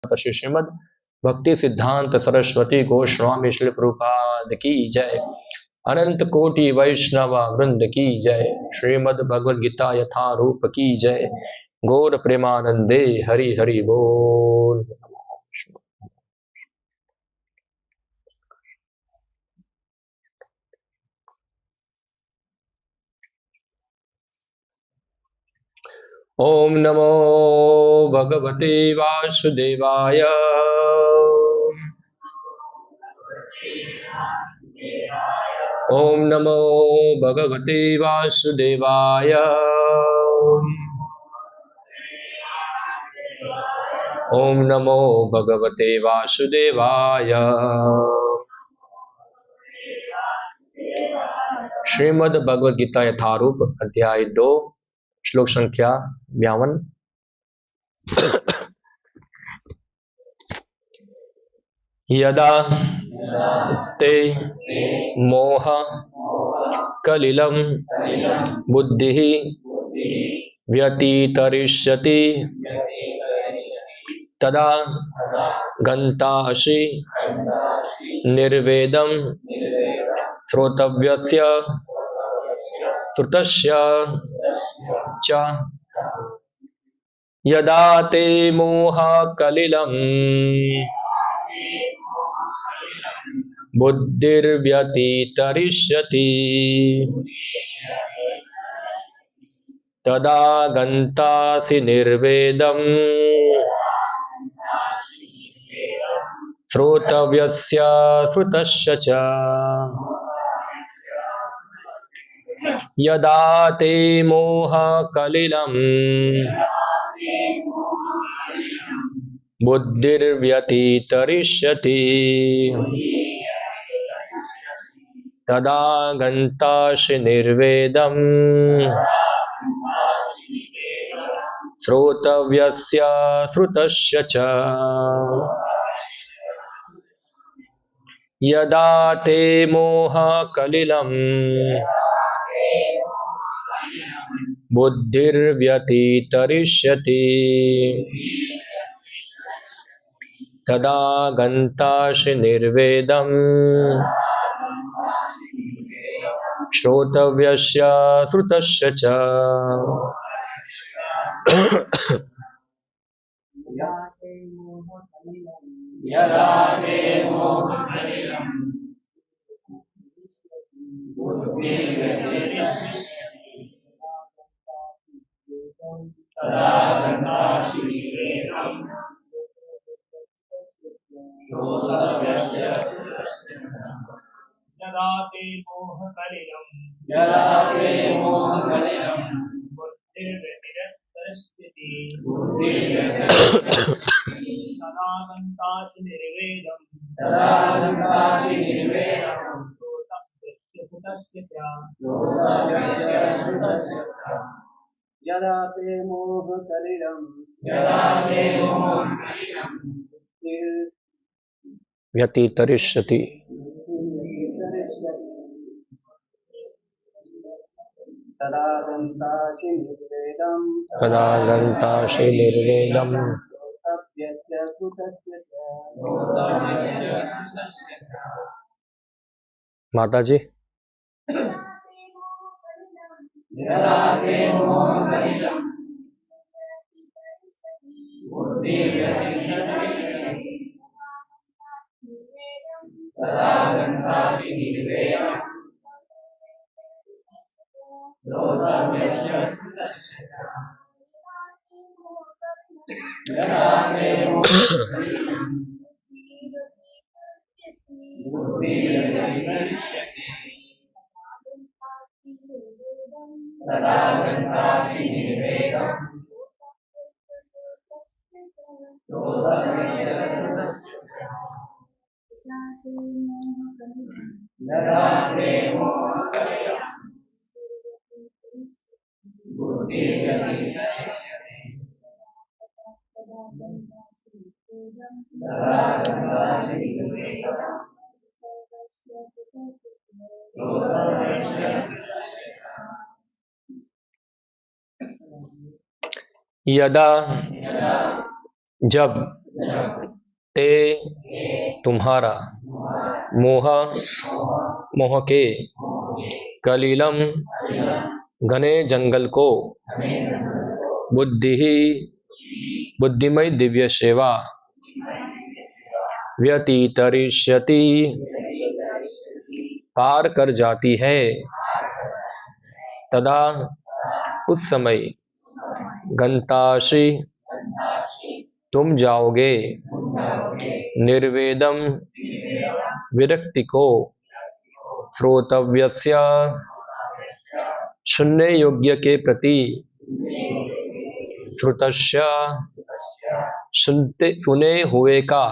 श्री श्रीमद भक्ति सिद्धांत सरस्वती गोस्वामी श्री प्रभुपाद की जय। अनंत कोटि वैष्णव वृंद की जय। श्रीमद भगवद गीता यथारूप की जय। गौर प्रेमानंदे हरि हरि बोल। ओम नमो भगवते वासुदेवाय। ओम नमो भगवते वासुदेवाय। ओम नमो भगवते वासुदेवाय। श्रीमद् भगवद गीता यथारूप अध्याय 2 श्लोक संख्या 52। यदा ते मोह कलिलं बुद्धिः व्यतितरिष्यति तदा गन्तासि निर्वेदं श्रोतव्यस्य श्रुतस्य च। यदा ते मोह कलिलं बुद्धिर्व्यतितरिष्यति तदा गन्तासि निर्वेदं श्रोतव्यस्य श्रुतस्य च। यदा ते मोह कलिलं बुद्धिर्व्यतितरिष्यति तदा गन्तासि निर्वेदं श्रोतव्यस्य श्रुतस्य च। यदा ते मोह कलिलं बुद्धिर्व्यतितरिष्यति तदा गन्तासि निर्वेदं श्रोतव्यस्य श्रुतस्य च। यदा ते मोह कलिलं बुद्धिर्व्यतितरिष्यति तदा गन्तासि निर्वेदं श्रोतव्यस्य श्रुतस्य च। यदा ते मोह कलिलं बुद्धिर्व्यतितरिष्यति तदा गन्तासि निर्वेदं श्रोतव्यस्य श्रुतस्य च। यदा ते मोह कलिलं व्यतितरिष्यति तदा गन्तासि निर्वेदं श्रोतव्यस्य श्रुतस्य च। माता जी। यदा ते मोह कलिलं बुद्धिर्व्यतितरिष्यति तदा गन्तासि निर्वेदं श्रोतव्यस्य श्रुतस्य च। यदा ते मोह कलिलं बुद्धिर्व्यतितरिष्यति तदा गन्तासि निर्वेदं श्रोतव्यस्य श्रुतस्य च। यदा ते मोह कलिलं बुद्धिर्व्यतितरिष्यति तदा गन्तासि निर्वेदं श्रोतव्यस्य श्रुतस्य च। यदा जब ते तुम्हारा मोह मोह के कलिलम घने जंगल को बुद्धि ही बुद्धिमय दिव्य सेवा व्यतीतरिष्यति पार कर जाती है। तदा उस समय गंताशी तुम जाओगे निर्वेदम विरक्ति को श्रोतव्यस्य सुनने योग्य के प्रति श्रुतस्य सुनते सुने हुए का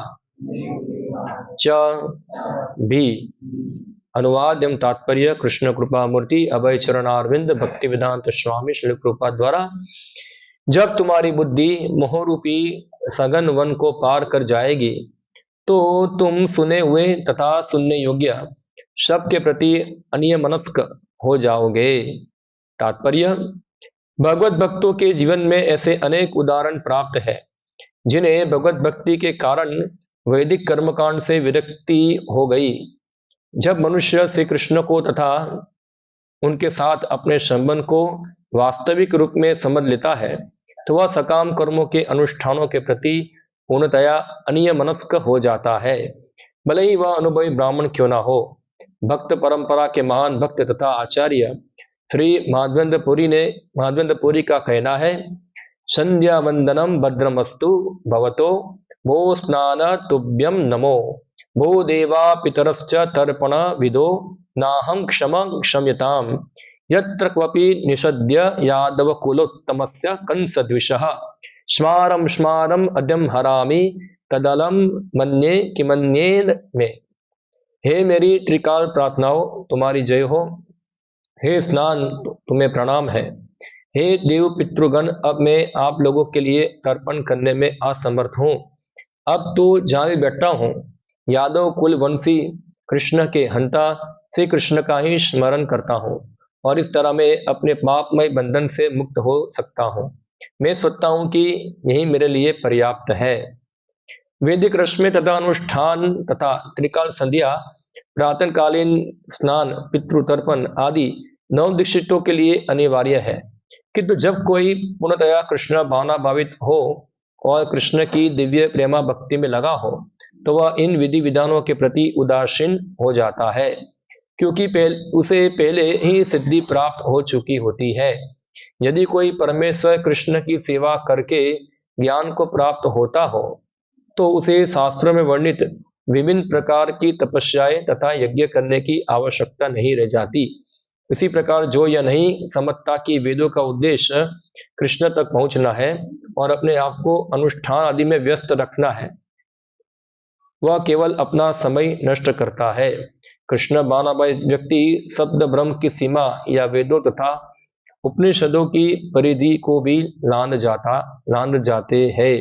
च भी। अनुवाद एवं तात्पर्य कृष्ण कृपा मूर्ति अभय चरणारविंद भक्ति वेदांत स्वामी श्री कृपा द्वारा। जब तुम्हारी बुद्धि मोहरूपी सघन वन को पार कर जाएगी तो तुम सुने हुए तथा सुनने योग्य शब्द के प्रति अन्यमनस्क हो जाओगे। तात्पर्य भगवत भक्तों के जीवन में ऐसे अनेक उदाहरण प्राप्त है जिन्हें भगवत भक्ति के कारण वैदिक कर्मकांड से विरक्ति हो गई। जब मनुष्य श्री कृष्ण को तथा उनके साथ अपने संबंध को वास्तविक रूप में समझ लेता है तो वह सकाम कर्मों के अनुष्ठानों के प्रति पूर्णतया अन्यमनस्क हो जाता है, भले ही वह अनुभवी ब्राह्मण क्यों न हो। भक्त परंपरा के महान भक्त तथा आचार्य श्री माधवेंद्रपुरी का कहना है, संध्या वंदनम भद्रमस्तु भवतो भो स्नान तुभ्यम नमो भो देवा पितरश्च तर्पण विदो नाहं क्षम्यताम यत्र क्वपि निषद्य यादव कुलोत्तमस्य कंसद्विषः स्मारं स्मारं अद्यम हरामि तदलम मन्ये किमन्येन में। हे मेरी त्रिकाल प्रार्थनाओं तुम्हारी जय हो। हे स्नान तुम्हें प्रणाम है। हे देव पितृगण अब मैं आप लोगों के लिए तर्पण करने में असमर्थ हूँ। अब तो जान बैठा हूँ यादव कुल वंशी कृष्ण के हंता श्री कृष्ण का ही स्मरण करता हूँ और इस तरह मैं अपने पापमय बंधन से मुक्त हो सकता हूँ। मैं सोचता हूँ कि यही मेरे लिए पर्याप्त है। वैदिक रस्में तथा अनुष्ठान तथा त्रिकाल संध्या प्रातःकालीन स्नान पितृतर्पण आदि नवदीक्षितों के लिए अनिवार्य है, किंतु जब कोई पूर्णतया कृष्ण भावना भावित हो और कृष्ण की दिव्य प्रेमा भक्ति में लगा हो तो वह इन विधि विधानों के प्रति उदासीन हो जाता है, क्योंकि उसे पहले ही सिद्धि प्राप्त हो चुकी होती है। यदि कोई परमेश्वर कृष्ण की सेवा करके ज्ञान को प्राप्त होता हो तो उसे शास्त्रों में वर्णित विभिन्न प्रकार की तपस्याएं तथा यज्ञ करने की आवश्यकता नहीं रह जाती। इसी प्रकार जो यह नहीं समझता कि वेदों का उद्देश्य कृष्ण तक पहुंचना है और अपने आप को अनुष्ठान आदि में व्यस्त रखना है, वह केवल अपना समय नष्ट करता है। कृष्ण भावनामय व्यक्ति शब्द ब्रह्म की सीमा या वेदों तथा उपनिषदों की परिधि को भी लांघ जाते हैं।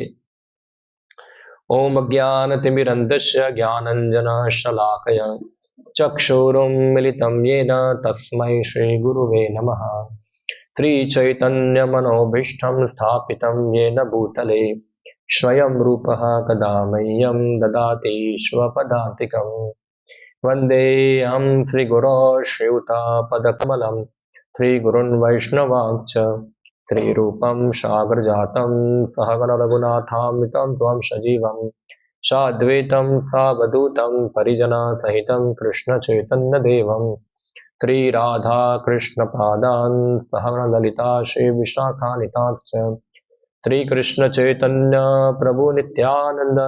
ओम ज्ञानतिमिरन्धस्य ज्ञानाञ्जनशलाकया चक्षुरुन्मिलितं येन तस्मै श्रीगुरुवे नमः। श्रीचैतन्यमनोभीष्टं स्थापितं येन भूतले स्वयं रूपः कदा मह्यं ददाति स्वपदान्तिकम्। वन्देऽहं श्रीगुरो श्रीयुतापदकमलं श्रीगुरुन् वैष्णवांश्च श्रीरूपं सागरजातं सहगण रघुनाथान्वितं त्वं सजीवं साद्वैतं सावधूतं परिजनसहितं कृष्णचैतन्यदेवं श्रीराधा कृष्णपादान् सहगण ललिता श्रीविशाखान्वितांश्च श्रीकृष्ण चैतन्य प्रभु नित्यानंद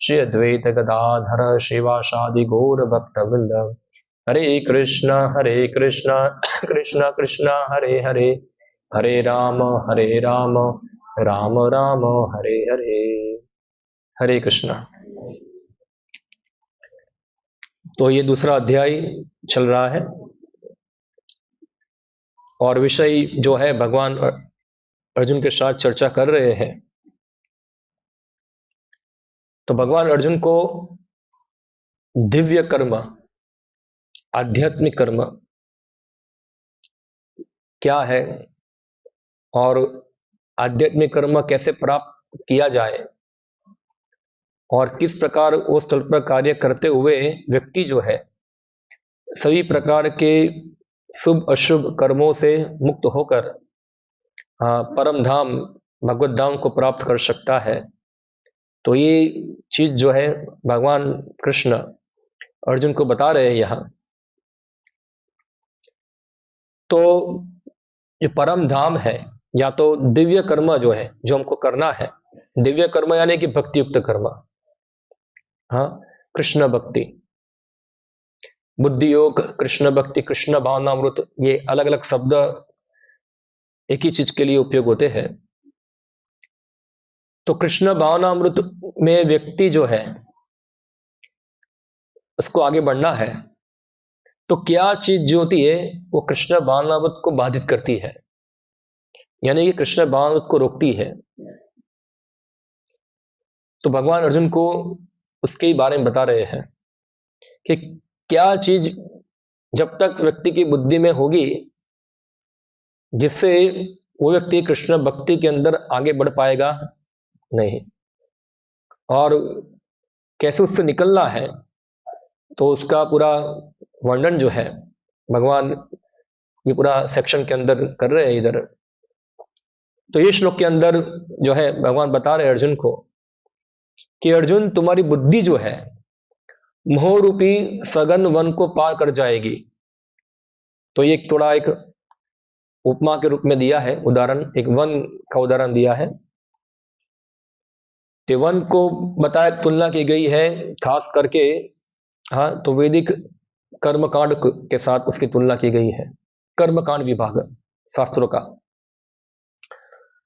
श्री अद्वैत गदाधर शिवासादि गौर भक्तवृंद। हरे कृष्ण कृष्ण कृष्ण हरे हरे हरे राम राम राम हरे हरे। हरे कृष्ण। तो ये दूसरा अध्याय चल रहा है और विषय जो है भगवान अर्जुन के साथ चर्चा कर रहे हैं। तो भगवान अर्जुन को दिव्य कर्म आध्यात्मिक कर्म क्या है और आध्यात्मिक कर्म कैसे प्राप्त किया जाए और किस प्रकार उस स्थल पर कार्य करते हुए व्यक्ति जो है सभी प्रकार के शुभ अशुभ कर्मों से मुक्त होकर परम धाम भगवत धाम को प्राप्त कर सकता है। तो ये चीज जो है भगवान कृष्ण अर्जुन को बता रहे हैं यहाँ। तो ये परम धाम है या तो दिव्य कर्म जो है जो हमको करना है, दिव्य कर्म यानी कि भक्ति युक्त कर्म, हाँ, कृष्ण भक्ति, बुद्धि योग, कृष्ण भक्ति, कृष्ण भावनामृत, ये अलग अलग शब्द एक ही चीज के लिए उपयोग होते हैं। तो कृष्ण भावनामृत में व्यक्ति जो है उसको आगे बढ़ना है, तो क्या चीज जो होती है वो कृष्ण भावनामृत को बाधित करती है, यानी कि कृष्ण भावनामृत को रोकती है। तो भगवान अर्जुन को उसके बारे में बता रहे हैं कि क्या चीज जब तक व्यक्ति की बुद्धि में होगी जिससे वो व्यक्ति कृष्ण भक्ति के अंदर आगे बढ़ पाएगा नहीं, और कैसे उससे निकलना है तो उसका पूरा वर्णन जो है भगवान ये पूरा सेक्शन के अंदर कर रहे हैं इधर। तो ये श्लोक के अंदर जो है भगवान बता रहे हैं अर्जुन को कि अर्जुन तुम्हारी बुद्धि जो है मोह रूपी सघन वन को पार कर जाएगी। तो ये थोड़ा एक उपमा के रूप में दिया है, उदाहरण, एक वन का उदाहरण दिया है। तो वन को बताया तुलना की गई है खास करके, हाँ, तो वैदिक कर्मकांड के साथ उसकी तुलना की गई है, कर्मकांड विभाग शास्त्रों का,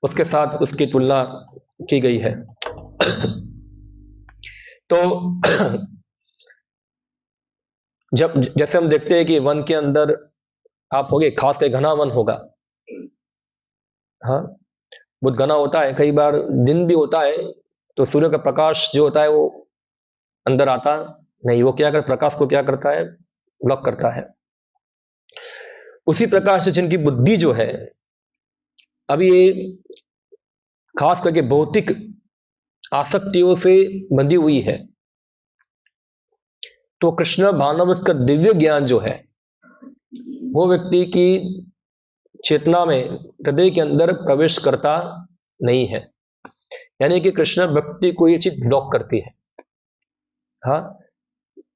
उसके साथ उसकी तुलना की गई है। तो जब जैसे हम देखते हैं कि वन के अंदर आप होगे, खास कर घना वन होगा, हाँ, बहुत घना होता है, कई बार दिन भी होता है तो सूर्य का प्रकाश जो होता है वो अंदर आता नहीं, वो क्या कर प्रकाश को क्या करता है, ब्लॉक करता है। उसी प्रकार से जिनकी बुद्धि जो है अभी ये खास करके भौतिक आसक्तियों से बंधी हुई है, तो कृष्ण भावनामृत का दिव्य ज्ञान जो है वो व्यक्ति की चेतना में, हृदय के अंदर प्रवेश करता नहीं है, यानी कि कृष्ण भक्ति को ये चीज ब्लॉक करती है। हाँ,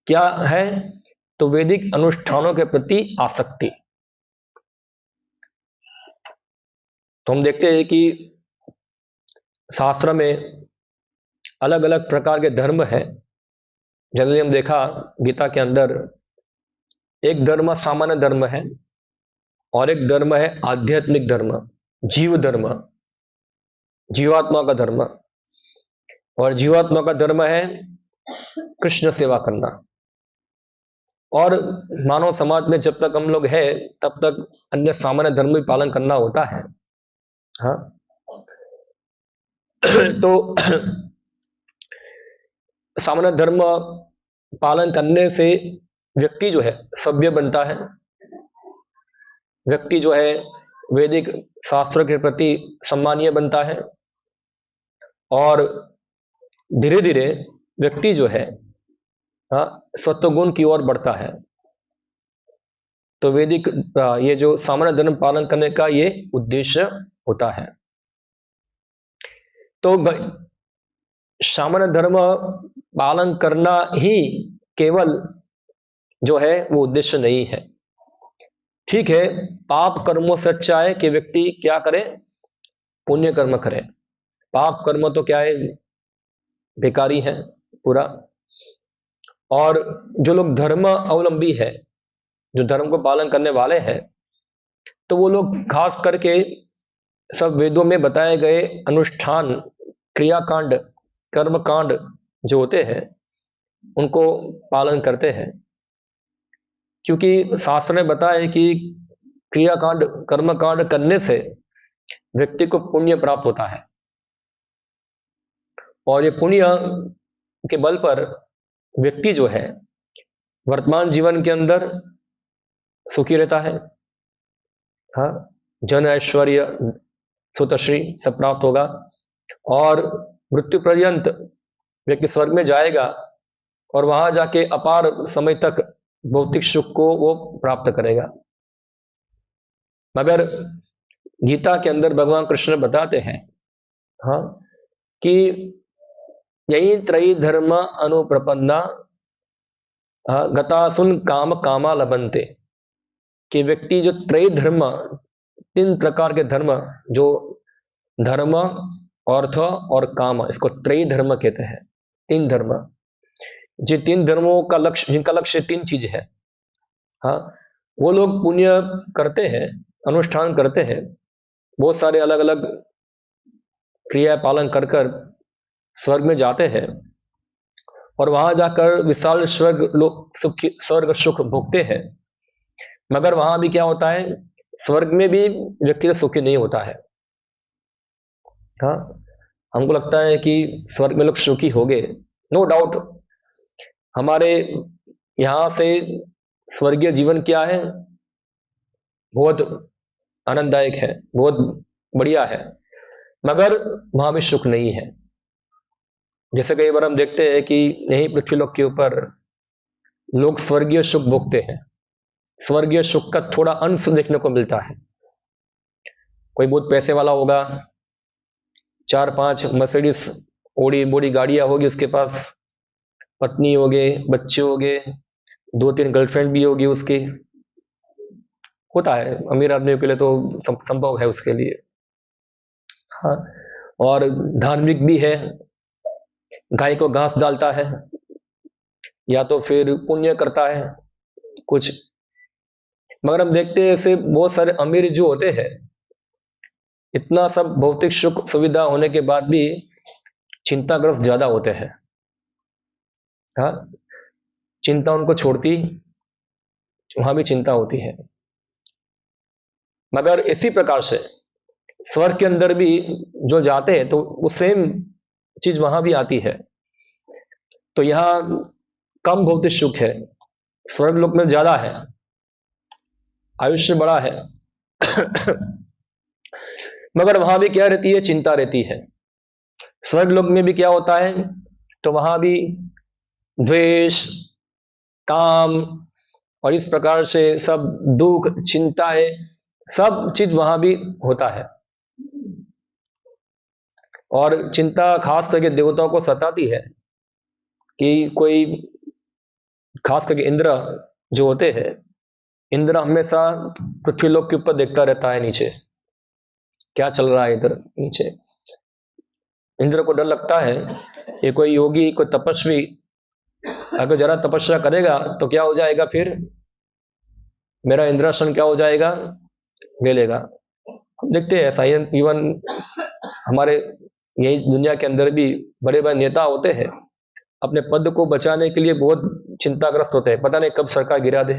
क्या है, तो वैदिक अनुष्ठानों के प्रति आसक्ति। तो हम देखते हैं कि शास्त्र में अलग अलग प्रकार के धर्म है। जनरली हम देखा गीता के अंदर एक धर्म सामान्य धर्म है और एक धर्म है आध्यात्मिक धर्म, जीव धर्म, जीवात्मा का धर्म, और जीवात्मा का धर्म है कृष्ण सेवा करना। और मानव समाज में जब तक हम लोग हैं तब तक अन्य सामान्य धर्म भी पालन करना होता है। हाँ, तो सामान्य धर्म पालन करने से व्यक्ति जो है सभ्य बनता है, व्यक्ति जो है वैदिक शास्त्र के प्रति सम्मानीय बनता है, और धीरे धीरे व्यक्ति जो है सत्वगुण की ओर बढ़ता है। तो वैदिक ये जो सामान्य धर्म पालन करने का ये उद्देश्य होता है। तो सामान्य धर्म पालन करना ही केवल जो है वो उद्देश्य नहीं है। ठीक है, पाप कर्मों से अच्छा है कि व्यक्ति क्या करे, पुण्य कर्म करे। पाप कर्म तो क्या है, बेकारी है पूरा। और जो लोग धर्म अवलंबी है, जो धर्म को पालन करने वाले हैं, तो वो लोग खास करके सब वेदों में बताए गए अनुष्ठान, क्रियाकांड, कर्मकांड जो होते हैं उनको पालन करते हैं, क्योंकि शास्त्र ने बताया है कि क्रियाकांड, कर्मकांड करने से व्यक्ति को पुण्य प्राप्त होता है, और ये पुण्य के बल पर व्यक्ति जो है वर्तमान जीवन के अंदर सुखी रहता है। हाँ, जन ऐश्वर्य सुतश्री सब प्राप्त होगा, और मृत्यु पर्यंत व्यक्ति स्वर्ग में जाएगा और वहां जाके अपार समय तक भौतिक सुख को वो प्राप्त करेगा। मगर गीता के अंदर भगवान कृष्ण बताते हैं, हाँ, कि यही त्रयी धर्म अनुप्रपन्ना गतासुन काम कामा लभन्ते, कि व्यक्ति जो त्रयी धर्म, 3 प्रकार के धर्म, जो धर्म, अर्थ और काम, इसको त्रयी धर्म कहते हैं। 3 धर्म, जो 3 धर्मों का लक्ष्य, जिनका लक्ष्य 3 चीज है, हाँ, वो लोग पुण्य करते हैं, अनुष्ठान करते हैं, बहुत सारे अलग अलग क्रिया पालन कर कर स्वर्ग में जाते हैं और वहां जाकर विशाल स्वर्ग सुख भोगते हैं। मगर वहां भी क्या होता है, स्वर्ग में भी व्यक्ति सुखी नहीं होता है। हाँ, हमको लगता है कि स्वर्ग में लोग सुखी हो गए, नो डाउट। हमारे यहां से स्वर्गीय जीवन क्या है, बहुत आनंददायक है, बहुत बढ़िया है, मगर वहां भी सुख नहीं है। जैसे कई बार हम देखते हैं कि यही पृथ्वी लोक के ऊपर लोग स्वर्गीय सुख भोगते हैं, स्वर्गीय सुख का थोड़ा अंश देखने को मिलता है। कोई बहुत पैसे वाला होगा, 4-5 मर्सिडीज ओडी बोडी गाड़ियां होगी उसके पास, पत्नी होगे, बच्चे होगे, 2-3 गर्लफ्रेंड भी होगी उसकी, होता है अमीर आदमियों के लिए तो संभव है उसके लिए। हाँ, और धार्मिक भी है, गाय को घास डालता है, या तो फिर पुण्य करता है कुछ। मगर हम देखते हैं ऐसे बहुत सारे अमीर जो होते हैं, इतना सब भौतिक सुख सुविधा होने के बाद भी चिंताग्रस्त ज्यादा होते हैं। हाँ, चिंता उनको छोड़ती, वहां भी चिंता होती है। मगर इसी प्रकार से स्वर्ग के अंदर भी जो जाते हैं तो वो सेम चीज वहां भी आती है। तो यहां कम भौतिक सुख है, स्वर्ग लोक में ज्यादा है, आयुष्य बड़ा है मगर वहां भी क्या रहती है, चिंता रहती है। स्वर्ग लोक में भी क्या होता है, तो वहां भी द्वेष, काम और इस प्रकार से सब दुख, चिंताएं, सब चीज वहां भी होता है। और चिंता खास करके देवताओं को सताती है कि कोई, खास करके इंद्र जो होते हैं, इंद्र हमेशा पृथ्वी लोक के ऊपर देखता रहता है नीचे क्या चल रहा है इधर नीचे। इंद्र को डर लगता है ये कोई योगी, कोई तपस्वी अगर जरा तपस्या करेगा तो क्या हो जाएगा, फिर मेरा इंद्रासन क्या हो जाएगा, ले लेगा। हम देखते हैं ऐसा, इवन हमारे यही दुनिया के अंदर भी बड़े बड़े नेता होते हैं, अपने पद को बचाने के लिए बहुत चिंताग्रस्त होते हैं, पता नहीं कब सरकार गिरा दे,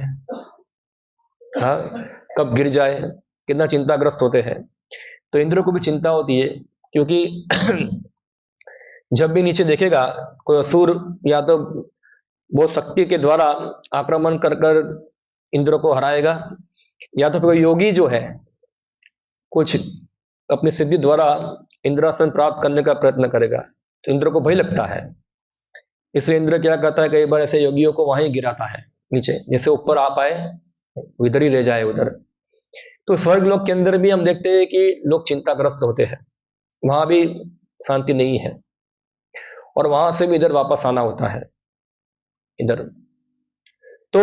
हाँ, कब गिर जाए, कितना चिंताग्रस्त होते हैं। तो इंद्र को भी चिंता होती है, क्योंकि जब भी नीचे देखेगा कोई असुर या तो बहुत शक्ति के द्वारा आक्रमण कर कर इंद्र को हराएगा, या तो फिर कोई योगी जो है कुछ अपनी सिद्धि द्वारा इंद्रासन प्राप्त करने का प्रयत्न करेगा, तो इंद्र को भय लगता है। इसलिए इंद्र क्या करता है, कई बार ऐसे योगियों को वहीं गिराता है नीचे, जैसे ऊपर आ पाए इधर ही रह जाए उधर। तो स्वर्ग लोक के अंदर भी हम देखते हैं कि लोग चिंताग्रस्त होते हैं, वहां भी शांति नहीं है, और वहां से भी इधर वापस आना होता है इधर। तो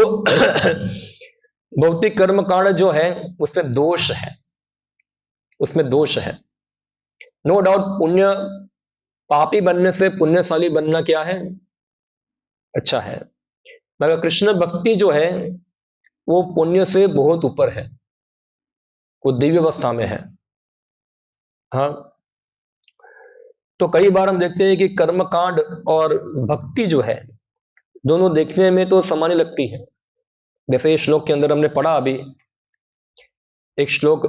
भौतिक कर्म कांड जो है उसमें दोष है, उसमें दोष है, नो डाउट। पुण्य, पापी बनने से पुण्यशाली बनना क्या है, अच्छा है। मगर कृष्ण भक्ति जो है वो पुण्य से बहुत ऊपर है, वो दिव्य अवस्था में है। हाँ, तो कई बार हम देखते हैं कि कर्मकांड और भक्ति जो है दोनों देखने में तो सामान्य लगती है। जैसे इस श्लोक के अंदर हमने पढ़ा अभी एक श्लोक,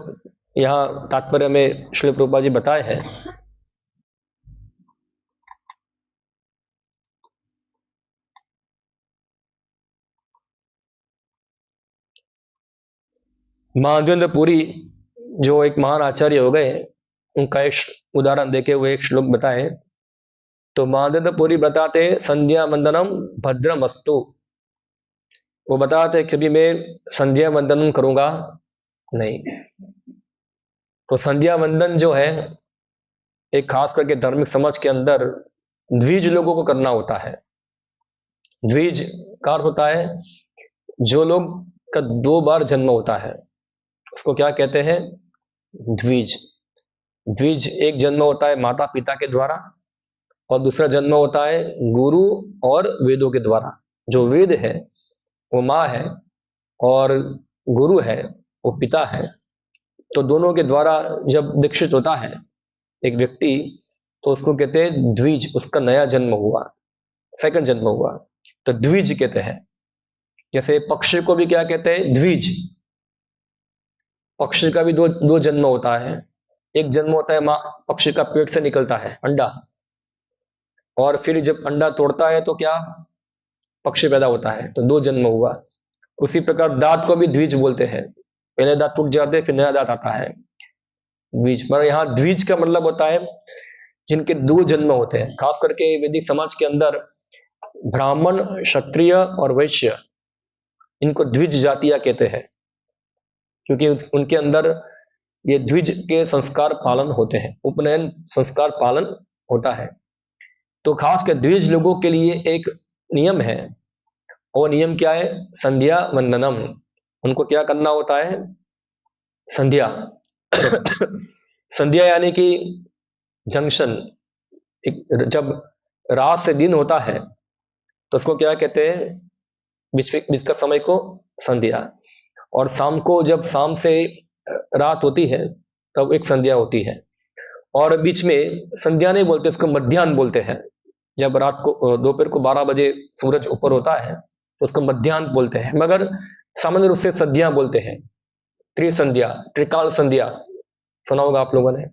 यहां तात्पर्य में श्री प्रभुपाद जी बताए हैं, माधवेंद्र पुरी जो एक महान आचार्य हो गए, उनका एक उदाहरण देके वो एक श्लोक बताए तो माददपुरी बताते संध्या वंदनम भद्रमस्तु, वो बताते कभी मैं संध्या वंदन करूंगा नहीं। तो संध्या वंदन जो है एक खास करके धार्मिक समाज के अंदर द्विज लोगों को करना होता है। द्विज का अर्थ होता है जो लोग का 2 बार जन्म होता है उसको क्या कहते हैं? द्विज। द्विज एक जन्म होता है माता पिता के द्वारा और दूसरा जन्म होता है गुरु और वेदों के द्वारा। जो वेद है वो माँ है और गुरु है वो पिता है। तो दोनों के द्वारा जब दीक्षित होता है एक व्यक्ति तो उसको कहते हैं द्विज, उसका नया जन्म हुआ, सेकंड जन्म हुआ, तो द्विज कहते हैं। जैसे पक्षी को भी क्या कहते हैं? द्विज। पक्षी का भी दो जन्म होता है। एक जन्म होता है माँ पक्षी का पेट से निकलता है अंडा, और फिर जब अंडा तोड़ता है तो क्या पक्षी पैदा होता है, तो 2 जन्म हुआ। उसी प्रकार दांत को भी द्विज बोलते हैं, पहले दांत टूट जाते हैं फिर नया दांत आता है, द्विज। पर यहाँ द्विज का मतलब होता है जिनके 2 जन्म होते हैं। खास करके वैदिक समाज के अंदर ब्राह्मण, क्षत्रिय और वैश्य, इनको द्विज जातियां कहते हैं, क्योंकि उनके अंदर ये द्विज के संस्कार पालन होते हैं, उपनयन संस्कार पालन होता है। तो खास कर द्विज लोगों के लिए एक नियम है, और नियम क्या है? संध्या वंदनम। उनको क्या करना होता है? संध्या। संध्या यानी कि जंक्शन। जब रात से दिन होता है तो उसको क्या कहते हैं? बीच का समय को संध्या। और शाम को जब शाम से रात होती है तब एक संध्या होती है। और बीच में संध्या नहीं बोलते, उसको मध्याह्न बोलते हैं। जब रात को दोपहर को 12 बजे सूरज ऊपर होता है तो उसको मध्याह्न बोलते हैं, मगर सामान्य रूप से संध्या बोलते हैं। त्रिसंध्या, त्रिकाल संध्या सुना होगा आप लोगों ने।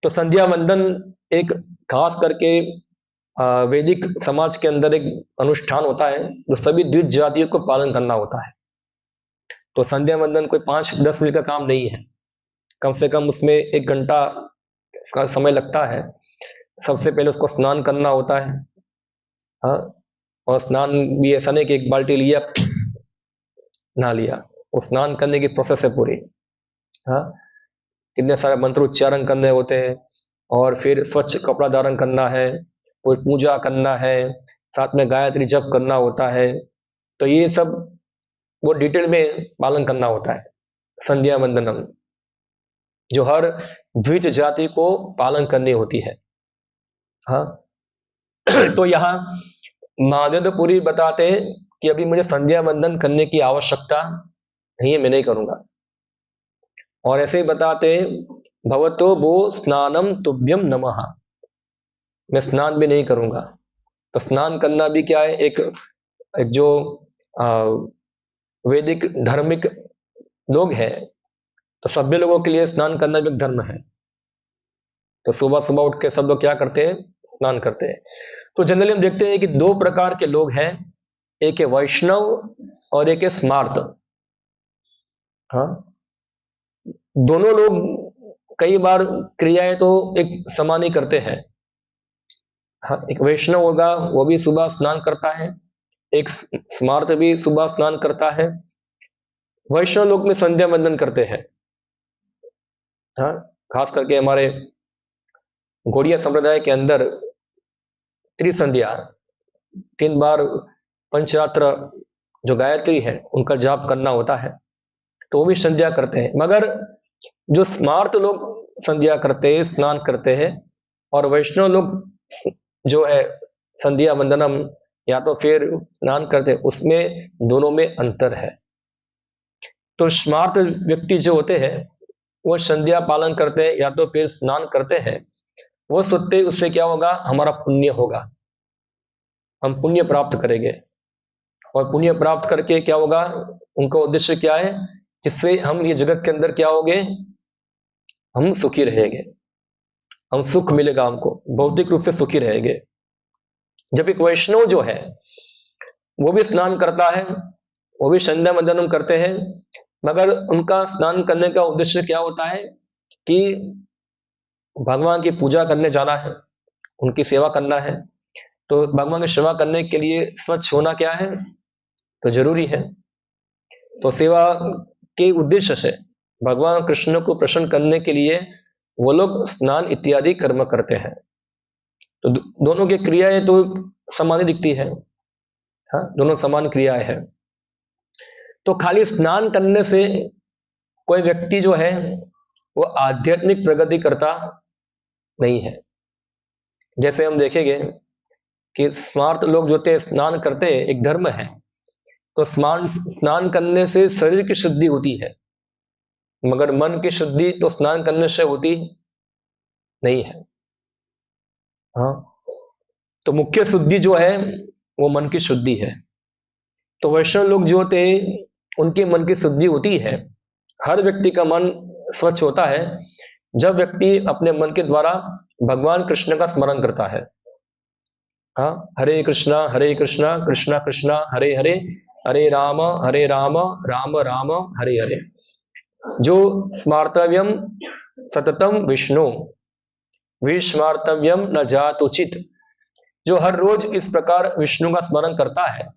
तो संध्या वंदन एक खास करके वैदिक समाज के अंदर एक अनुष्ठान होता है जो सभी द्विज जातियों को पालन करना होता है। तो संध्या वंदन कोई 5-10 मिनट का काम नहीं है, कम से कम उसमें 1 घंटा इसका समय लगता है। सबसे पहले उसको स्नान करना होता है, हाँ, और स्नान भी ऐसा नहीं कि 1 बाल्टी लिया नहा लिया, वो स्नान करने की प्रोसेस है पूरी। हाँ, कितने सारे मंत्र उच्चारण करने होते हैं, और फिर स्वच्छ कपड़ा धारण करना है, कोई पूजा करना है, साथ में गायत्री जप करना होता है। तो ये सब वो डिटेल में पालन करना होता है। संध्या वंदनम जो हर द्विज जाति को पालन करनी होती है। हाँ, तो यहाँ महादेवपुरी बताते हैं कि अभी मुझे संध्या वंदन करने की आवश्यकता नहीं है, मैं नहीं करूंगा। और ऐसे ही बताते हैं भवतो वो स्नानम तुभ्यम नमः, मैं स्नान भी नहीं करूंगा। तो स्नान करना भी क्या है? एक जो वैदिक धार्मिक लोग हैं तो सभ्य लोगों के लिए स्नान करना भी एक धर्म है। तो सुबह सुबह उठ के सब लोग क्या करते हैं? स्नान करते हैं। तो जनरली हम देखते हैं कि 2 प्रकार के लोग हैं, एक है वैष्णव और एक है स्मार्त। हाँ, दोनों लोग कई बार क्रियाएं तो एक समान ही करते हैं। हाँ, एक वैष्णव होगा वो भी सुबह स्नान करता है, एक स्मार्त भी सुबह स्नान करता है। वैष्णव लोग में संध्या वंदन करते हैं। हाँ, खास करके हमारे गौड़िया संप्रदाय के अंदर त्रिसंध्या 3 बार पंचरात्र जो गायत्री है उनका जाप करना होता है, तो वो भी संध्या करते हैं। मगर जो स्मार्त लोग संध्या करते हैं, स्नान करते हैं, और वैष्णव लोग जो है संध्या वंदनम या तो फिर स्नान करते हैं, उसमें दोनों में अंतर है। तो स्मार्त व्यक्ति जो होते हैं वो संध्या पालन करते हैं या तो फिर स्नान करते हैं। वो सोचते उससे क्या होगा? हमारा पुण्य होगा, हम पुण्य प्राप्त करेंगे, और पुण्य प्राप्त करके क्या होगा? उनका उद्देश्य क्या है? जिससे हम ये जगत के अंदर क्या होंगे? हम सुखी रहेंगे, हम सुख मिलेगा, हमको भौतिक रूप से सुखी रहेंगे। जब एक वैष्णव जो है वो भी स्नान करता है, वो भी संध्या वंदनम करते हैं, मगर उनका स्नान करने का उद्देश्य क्या होता है कि भगवान की पूजा करने जाना है, उनकी सेवा करना है। तो भगवान की सेवा करने के लिए स्वच्छ होना क्या है, तो जरूरी है। तो सेवा के उद्देश्य से भगवान कृष्ण को प्रसन्न करने के लिए वो लोग स्नान इत्यादि कर्म करते हैं। तो दोनों की क्रियाएं तो समान ही दिखती है, हाँ, दोनों समान क्रियाएं हैं। तो खाली स्नान करने से कोई व्यक्ति जो है वो आध्यात्मिक प्रगति करता नहीं है। जैसे हम देखेंगे कि स्मार्त लोग जो होते हैं स्नान करते हैं, एक धर्म है। तो स्नान करने से शरीर की शुद्धि होती है, मगर मन की शुद्धि तो स्नान करने से होती नहीं है। हाँ, तो मुख्य शुद्धि जो है वो मन की शुद्धि है। तो वैष्णव लोग जो होते हैं उनके मन की शुद्धि होती है। हर व्यक्ति का मन स्वच्छ होता है जब व्यक्ति अपने मन के द्वारा भगवान कृष्ण का स्मरण करता है। हाँ, हरे कृष्णा कृष्णा कृष्णा हरे हरे, हरे राम राम राम हरे हरे। जो स्मार्तव्यम सततम विष्णु विस्मार्तव्यम न जात उचित, जो हर रोज इस प्रकार विष्णु का स्मरण करता है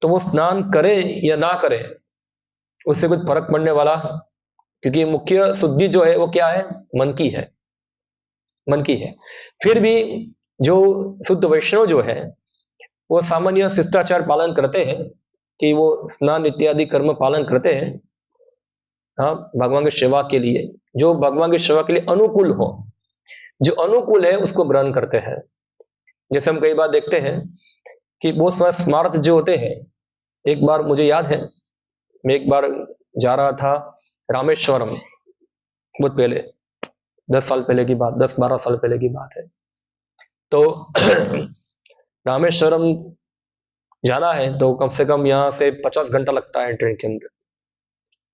तो वो स्नान करे या ना करे उससे कुछ फर्क पड़ने वाला, क्योंकि मुख्य शुद्धि जो है वो क्या है, मन की है, मन की है। फिर भी जो शुद्ध वैष्णव जो है वो सामान्य शिष्टाचार पालन करते हैं कि वो स्नान इत्यादि कर्म पालन करते हैं, हाँ, भगवान की सेवा के लिए, जो भगवान की सेवा के लिए अनुकूल हो, जो अनुकूल है उसको ग्रहण करते हैं। जैसे हम कई बार देखते हैं कि बहुत सारे स्मार्त जो होते हैं, एक बार मुझे याद है, मैं एक बार जा रहा था रामेश्वरम, बहुत पहले 10 साल पहले की बात, 10-12 साल पहले की बात है। तो रामेश्वरम जाना है तो कम से कम यहाँ से 50 घंटा लगता है ट्रेन के अंदर,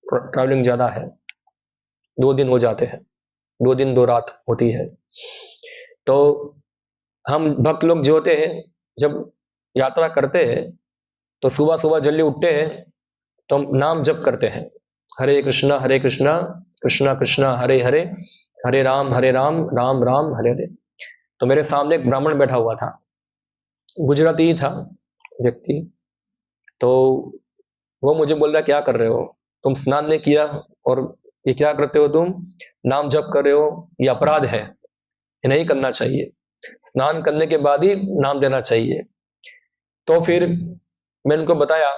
ट्रैवलिंग ज्यादा है, 2 दिन हो जाते हैं, 2 दिन 2 रात होती है। तो हम भक्त लोग जो होते हैं जब यात्रा करते हैं तो सुबह सुबह जल्दी उठते हैं तो हम नाम जप करते हैं, हरे कृष्णा कृष्णा कृष्णा हरे हरे, हरे राम राम राम हरे हरे। तो मेरे सामने एक ब्राह्मण बैठा हुआ था, गुजराती ही था व्यक्ति। तो वो मुझे बोल रहा क्या कर रहे हो, तुम स्नान नहीं किया और ये क्या करते हो, तुम नाम जप कर रहे हो, ये अपराध है, ये नहीं करना चाहिए, स्नान करने के बाद ही नाम देना चाहिए। तो फिर मैंने उनको बताया,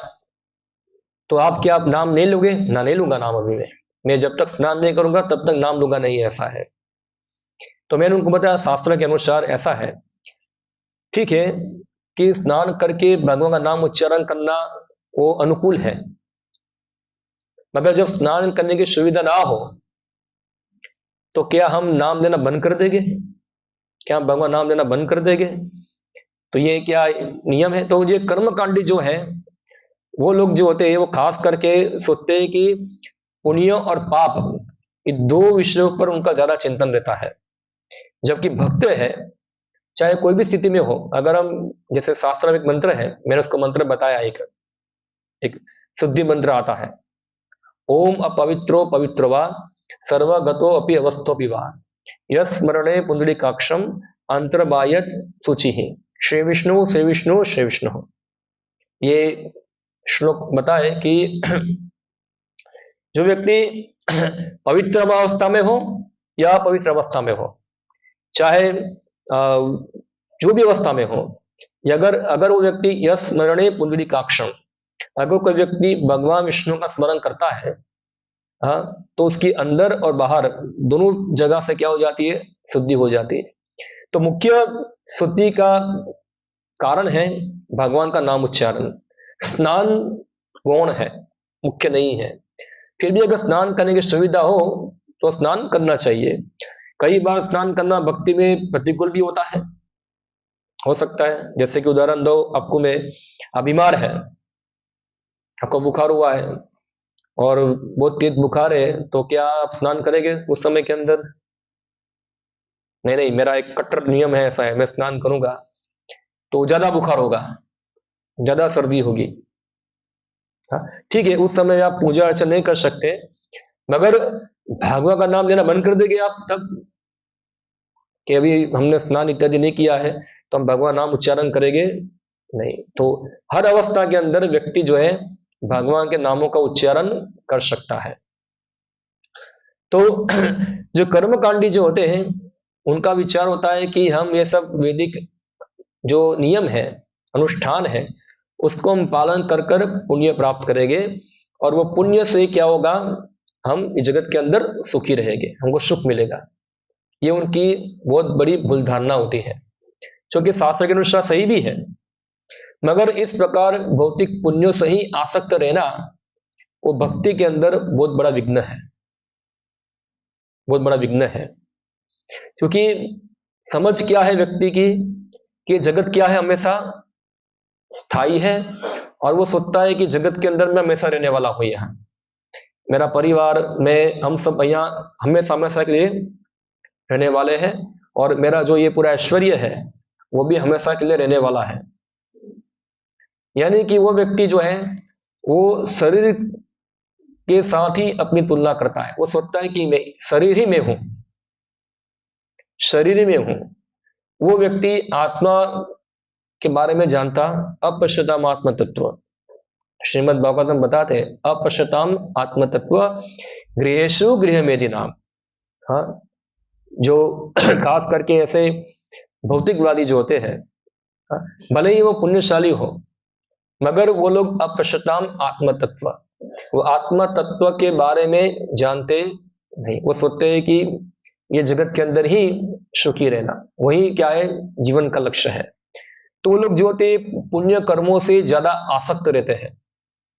तो आप क्या आप नाम नहीं लोगे ना? नहीं लूंगा नाम अभी मैं जब तक स्नान नहीं करूंगा तब तक नाम लूंगा नहीं, ऐसा है। तो मैंने उनको बताया शास्त्र के अनुसार ऐसा है, ठीक है कि स्नान करके भगवान का नाम उच्चारण करना वो अनुकूल है, मगर जब स्नान करने की सुविधा ना हो तो क्या हम नाम देना बंद कर देंगे? क्या हम भगवान नाम देना बंद कर देंगे? तो ये क्या नियम है? तो ये कर्मकांडी जो है वो लोग जो होते हैं वो खास करके सोचते हैं कि पुण्य और पाप, ये 2 विषयों पर उनका ज्यादा चिंतन रहता है। जबकि भक्त है, चाहे कोई भी स्थिति में हो, अगर हम जैसे शास्त्र में एक मंत्र है, मैंने उसको मंत्र बताया, एक शुद्धि मंत्र आता है, ओम अपवित्रो पवित्रो वा सर्वगतो अपि अवस्थोपि वा यस्मरणे पुंडरीकाक्षम अंतर्बायत शुचि श्री विष्णु श्री विष्णु श्री विष्णु। ये श्लोक बताए कि जो व्यक्ति पवित्र अवस्था में हो या अपवित्र अवस्था में हो, चाहे जो भी अवस्था में हो, अगर वो व्यक्ति यश स्मरणे पुंडरीकाक्षम, अगर कोई व्यक्ति भगवान विष्णु का स्मरण करता है, हाँ, तो उसकी अंदर और बाहर दोनों जगह से क्या हो जाती है, शुद्धि हो जाती है। तो मुख्य शुद्धि का कारण है भगवान का नाम उच्चारण। स्नान गौण है, मुख्य नहीं है। फिर भी अगर स्नान करने की सुविधा हो तो स्नान करना चाहिए। कई बार स्नान करना भक्ति में प्रतिकूल भी होता है, हो सकता है। जैसे कि उदाहरण दो आपको, मैं आप बीमार है, आपको बुखार हुआ है और बहुत तेज बुखार है, तो क्या आप स्नान करेंगे उस समय के अंदर? नहीं, मेरा एक कट्टर नियम है, ऐसा है, मैं स्नान करूंगा। तो ज्यादा बुखार होगा, ज्यादा सर्दी होगी, हाँ, ठीक है, उस समय आप पूजा अर्चना नहीं कर सकते, मगर भगवान का नाम लेना बंद कर देंगे आप, तब कि अभी हमने स्नान इत्यादि नहीं किया है तो हम भगवान नाम उच्चारण करेंगे नहीं। तो हर अवस्था के अंदर व्यक्ति जो है भगवान के नामों का उच्चारण कर सकता है। तो जो कर्मकांडी जो होते हैं उनका विचार होता है कि हम ये सब वैदिक जो नियम है, अनुष्ठान है, उसको हम पालन कर कर पुण्य प्राप्त करेंगे और वो पुण्य से क्या होगा, हम इस जगत के अंदर सुखी रहेंगे, हमको सुख मिलेगा। ये उनकी बहुत बड़ी भूल धारणा होती है, जो कि शास्त्र के अनुसार सही भी है, मगर इस प्रकार भौतिक पुण्यों से ही आसक्त रहना वो भक्ति के अंदर बहुत बड़ा विघ्न है, बहुत बड़ा विघ्न है। क्योंकि समझ क्या है व्यक्ति की कि जगत क्या है, हमेशा स्थायी है, और वो सोचता है कि जगत के अंदर मैं हमेशा रहने वाला हूं, यहाँ मेरा परिवार, मैं, हम सब यहाँ हमेशा हमेशा के लिए रहने वाले हैं, और मेरा जो ये पूरा ऐश्वर्य है वो भी हमेशा के लिए रहने वाला है। यानी कि वो व्यक्ति जो है वो शरीर के साथ ही अपनी तुलना करता है, वो सोचता है कि मैं शरीर ही में हूं, शरीर ही में हूं। वो व्यक्ति आत्मा के बारे में जानता अपश्यताम आत्म तत्व, श्रीमद् भागवतम बताते हैं अपश्यताम आत्म तत्व गृहेषु गृह मेदि नाम। हाँ, जो खास करके ऐसे भौतिकवादी जो होते हैं, हाँ, भले ही वो पुण्यशाली हो, मगर वो लोग अपश्यताम आत्म तत्व, वो आत्मा तत्व के बारे में जानते नहीं। वो सोचते हैं कि ये जगत के अंदर ही सुखी रहना, वही क्या है, जीवन का लक्ष्य है। तो वो लोग जो होते पुण्य कर्मों से ज्यादा आसक्त रहते हैं।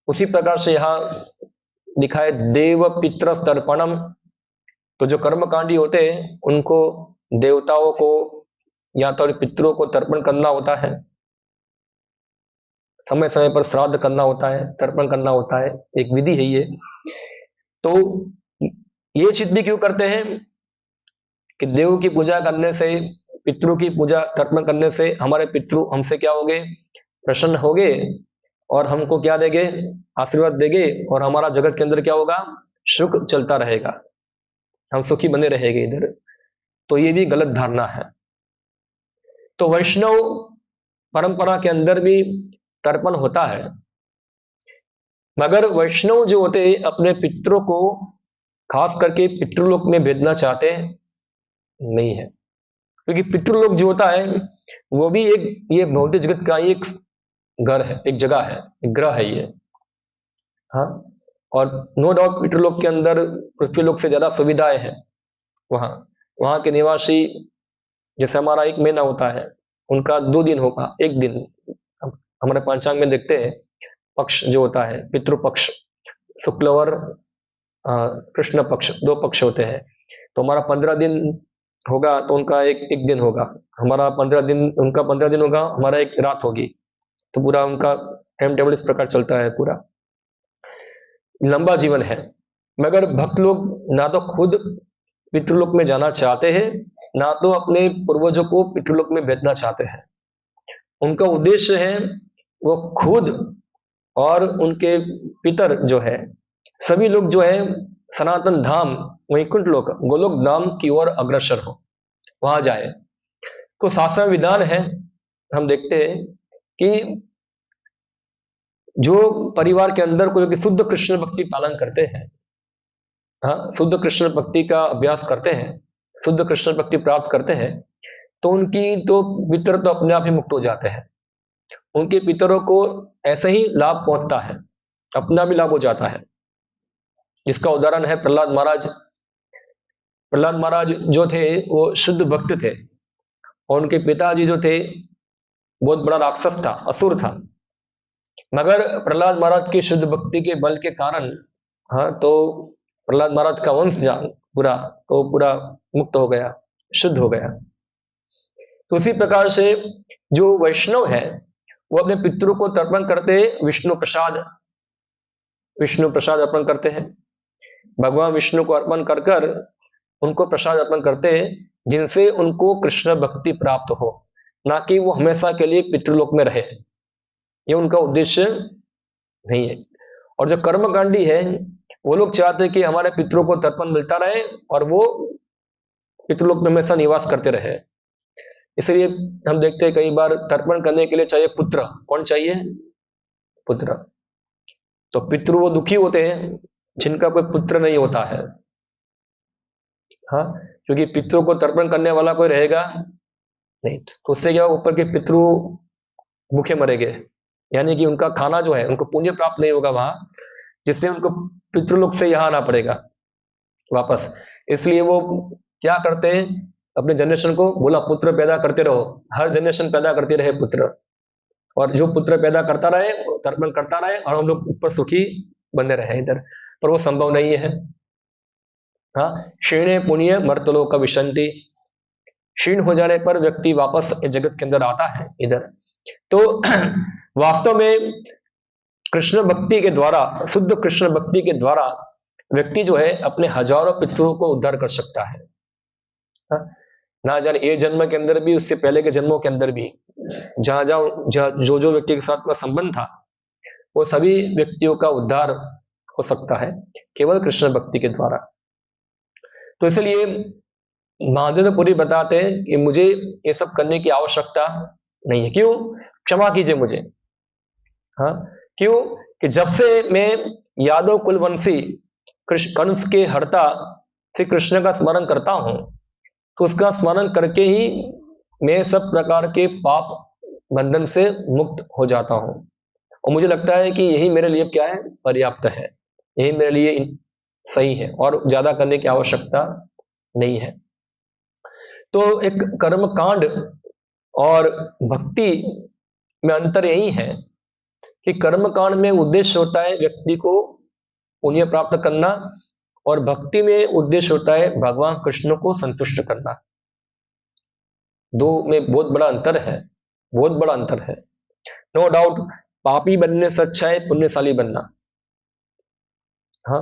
उसी प्रकार से यहाँ लिखा है देव पितृ तर्पणम। तो जो कर्मकांडी होते हैं उनको देवताओं को या तो पितरों को तर्पण करना होता है, समय समय पर श्राद्ध करना होता है, तर्पण करना होता है, एक विधि है ये। तो ये चित भी क्यों करते हैं कि देव की पूजा करने से, पितरों की पूजा तर्पण करने से हमारे पितृ हमसे क्या होंगे, प्रसन्न होंगे, और हमको क्या देंगे, आशीर्वाद देंगे, और हमारा जगत के अंदर क्या होगा, सुख चलता रहेगा, हम सुखी बने रहेंगे इधर। तो ये भी गलत धारणा है। तो वैष्णव परंपरा के अंदर भी तर्पण होता है, मगर वैष्णव जो होते हैं अपने पितरों को खास करके पितृलोक में भेजना चाहते नहीं है। क्योंकि पितृलोक जो होता है वो भी एक ये भौतिक जगत का एक घर है, एक जगह है, एक ग्रह है ये। हाँ, और नो डाउट पितृलोक के अंदर पृथ्वी लोक से ज्यादा सुविधाएं हैं। वहां के निवासी, जैसे हमारा 1 महीना होता है, उनका 2 दिन होगा, 1 दिन। हमारे पंचांग में देखते हैं पक्ष जो होता है, पितृपक्ष, शुक्ल और कृष्ण पक्ष, 2 पक्ष होते हैं। तो हमारा 15 दिन होगा तो उनका एक दिन होगा, हमारा 15 दिन, उनका 15 दिन होगा, हमारा 1 रात होगी। तो पूरा उनका टाइम टेबल इस प्रकार चलता है, पूरा लंबा जीवन है। मगर भक्त लोग ना तो खुद पितृलोक में जाना चाहते हैं, ना तो अपने पूर्वजों को पितृलोक में भेजना चाहते हैं। उनका उद्देश्य है वो खुद और उनके पितर जो है, सभी लोग जो है सनातन धाम, वैकुंठ लोक, गोलोक धाम की ओर अग्रसर हो, वहां जाए। तो शास्त्र विधान है, हम देखते हैं कि जो परिवार के अंदर कोई शुद्ध कृष्ण भक्ति पालन करते हैं, हाँ, शुद्ध कृष्ण भक्ति का अभ्यास करते हैं, शुद्ध कृष्ण भक्ति प्राप्त करते हैं, तो उनकी तो पितर तो अपने आप ही मुक्त हो जाते हैं। उनके पितरों को ऐसे ही लाभ पहुंचता है, अपना भी लाभ हो जाता है। इसका उदाहरण है प्रहलाद महाराज। प्रहलाद महाराज जो थे वो शुद्ध भक्त थे, और उनके पिताजी जो थे बहुत बड़ा राक्षस था, असुर था। मगर प्रहलाद महाराज की शुद्ध भक्ति के बल के कारण, हाँ, तो प्रहलाद महाराज का वंश जान पूरा मुक्त हो गया, शुद्ध हो गया। तो उसी प्रकार से जो वैष्णव है वो अपने पितरों को तर्पण करते, विष्णु प्रसाद अर्पण करते हैं। भगवान विष्णु को अर्पण कर कर उनको प्रसाद अर्पण करते हैं, जिनसे उनको कृष्ण भक्ति प्राप्त हो, ना कि वो हमेशा के लिए पितृलोक में रहे। ये उनका उद्देश्य नहीं है। और जो कर्मकांडी है वो लोग चाहते हैं कि हमारे पितरों को तर्पण मिलता रहे और वो पितृलोक में हमेशा निवास करते रहे। इसलिए हम देखते हैं कई बार तर्पण करने के लिए चाहिए पुत्र। कौन चाहिए? पुत्र। तो पितृ वो दुखी होते हैं जिनका कोई पुत्र नहीं होता है। हाँ, क्योंकि पितरों को तर्पण करने वाला कोई रहेगा नहीं, तो उससे क्या ऊपर के पितृ भूखे मरेंगे, यानी कि उनका खाना जो है उनको पुण्य प्राप्त नहीं होगा वहां, जिससे उनको पितृलोक से यहाँ आना पड़ेगा वापस। इसलिए वो क्या करते हैं, अपने जनरेशन को बोला पुत्र पैदा करते रहो, हर जनरेशन पैदा करते रहे पुत्र, और जो पुत्र पैदा करता रहे तर्पण करता रहे और हम लोग ऊपर सुखी बने रहे इधर। पर वो संभव नहीं है। हाँ, क्षीणे पुण्य मर्तलोक विशंति, क्षीण हो जाने पर व्यक्ति वापस इस जगत के अंदर आता है इधर। तो वास्तव में कृष्ण भक्ति के द्वारा, शुद्ध कृष्ण भक्ति के द्वारा व्यक्ति जो है अपने हजारों पितरों को उद्धार कर सकता है। हाँ? ना जाने ये जन्म के अंदर भी, उससे पहले के जन्मों के अंदर भी, जहां जहां जो जो व्यक्ति के साथ में संबंध था, वो सभी व्यक्तियों का उद्धार हो सकता है केवल कृष्ण भक्ति के द्वारा। तो इसलिए महादेवपुरी बताते हैं कि मुझे ये सब करने की आवश्यकता नहीं है। क्यों? क्षमा कीजिए मुझे। हाँ, क्यों? कि जब से मैं यादव कुलवंशी कंस के हर्ता श्री कृष्ण का स्मरण करता हूं, तो उसका स्मरण करके ही मैं सब प्रकार के पाप बंधन से मुक्त हो जाता हूं। और मुझे लगता है कि यही मेरे लिए क्या है, पर्याप्त है, यही मेरे लिए सही है, और ज्यादा करने की आवश्यकता नहीं है। तो एक कर्म कांड और भक्ति में अंतर यही है कि कर्म कांड में उद्देश्य होता है व्यक्ति को पुण्य प्राप्त करना, और भक्ति में उद्देश्य होता है भगवान कृष्ण को संतुष्ट करना। दो में बहुत बड़ा अंतर है, बहुत बड़ा अंतर है। नो डाउट, पापी बनने से अच्छा है पुण्यशाली बनना। हाँ,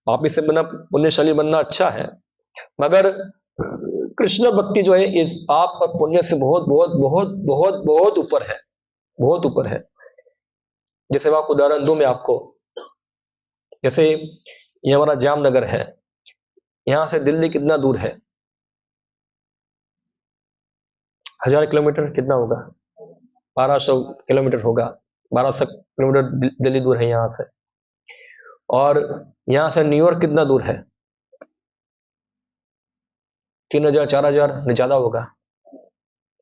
पापी से बनना, पुण्यशाली बनना अच्छा है, मगर कृष्ण भक्ति जो है इस पाप और पुण्य से बहुत बहुत बहुत बहुत बहुत ऊपर है, बहुत ऊपर है। जैसे मैं आपको उदाहरण दूं मैं आपको, जैसे ये हमारा जामनगर है, यहां से दिल्ली कितना दूर है? 1000 किलोमीटर कितना होगा? 1200 किलोमीटर होगा। 1200 किलोमीटर दिल्ली दूर है यहां से। और यहां से न्यूयॉर्क कितना दूर है? 3000 4000 नहीं, ज्यादा होगा,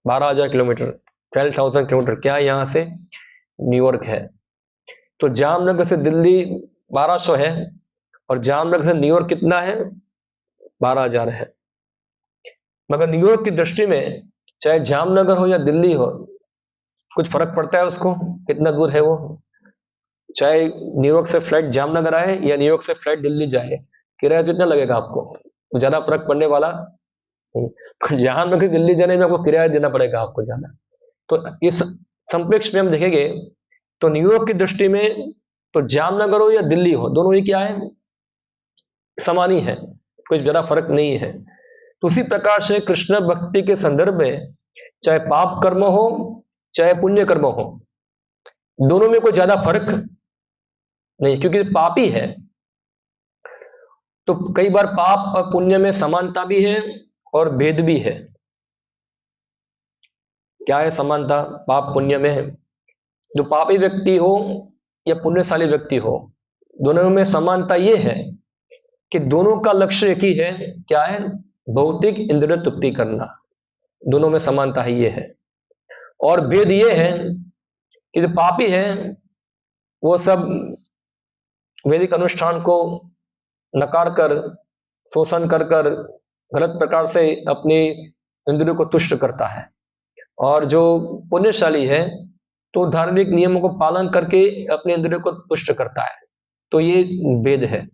12000 किलोमीटर, 12,000 किलोमीटर क्या यहां से न्यूयॉर्क है। तो जामनगर से दिल्ली 1200 है, और जामनगर से न्यूयॉर्क कितना है? 12000 है। मगर न्यूयॉर्क की दृष्टि में चाहे जामनगर हो या दिल्ली हो, कुछ फर्क पड़ता है उसको कितना दूर है वो? चाहे न्यूयॉर्क से फ्लाइट जामनगर आए या न्यूयॉर्क से फ्लाइट दिल्ली जाए, किराया कितना लगेगा आपको? तो ज्यादा फर्क पड़ने वाला नहीं। जामनगर दिल्ली जाने में आपको किराया देना पड़ेगा आपको ज्यादा। तो इस संप्रेक्ष में हम देखेंगे तो न्यूयॉर्क की दृष्टि में तो जामनगर हो या दिल्ली हो, दोनों ही क्या है, समान ही है, कोई ज्यादा फर्क नहीं है। तो उसी प्रकार से कृष्ण भक्ति के संदर्भ में चाहे पाप कर्म हो चाहे पुण्य कर्म हो, दोनों में कोई ज्यादा फर्क नहीं, क्योंकि पापी है। तो कई बार पाप और पुण्य में समानता भी है और भेद भी है। क्या है समानता पाप पुण्य में? जो पापी व्यक्ति हो या पुण्यशाली व्यक्ति हो, दोनों में समानता यह है कि दोनों का लक्ष्य एक ही है, क्या है? भौतिक इंद्रिय तृप्ति करना। दोनों में समानता ही ये है। और भेद ये है कि जो पापी है वो सब वैदिक अनुष्ठान को नकार कर, शोषण कर कर गलत प्रकार से अपनी इंद्रियों को तुष्ट करता है, और जो पुण्यशाली है तो धार्मिक नियमों को पालन करके अपने इंद्रियों को तुष्ट करता है। तो ये भेद है।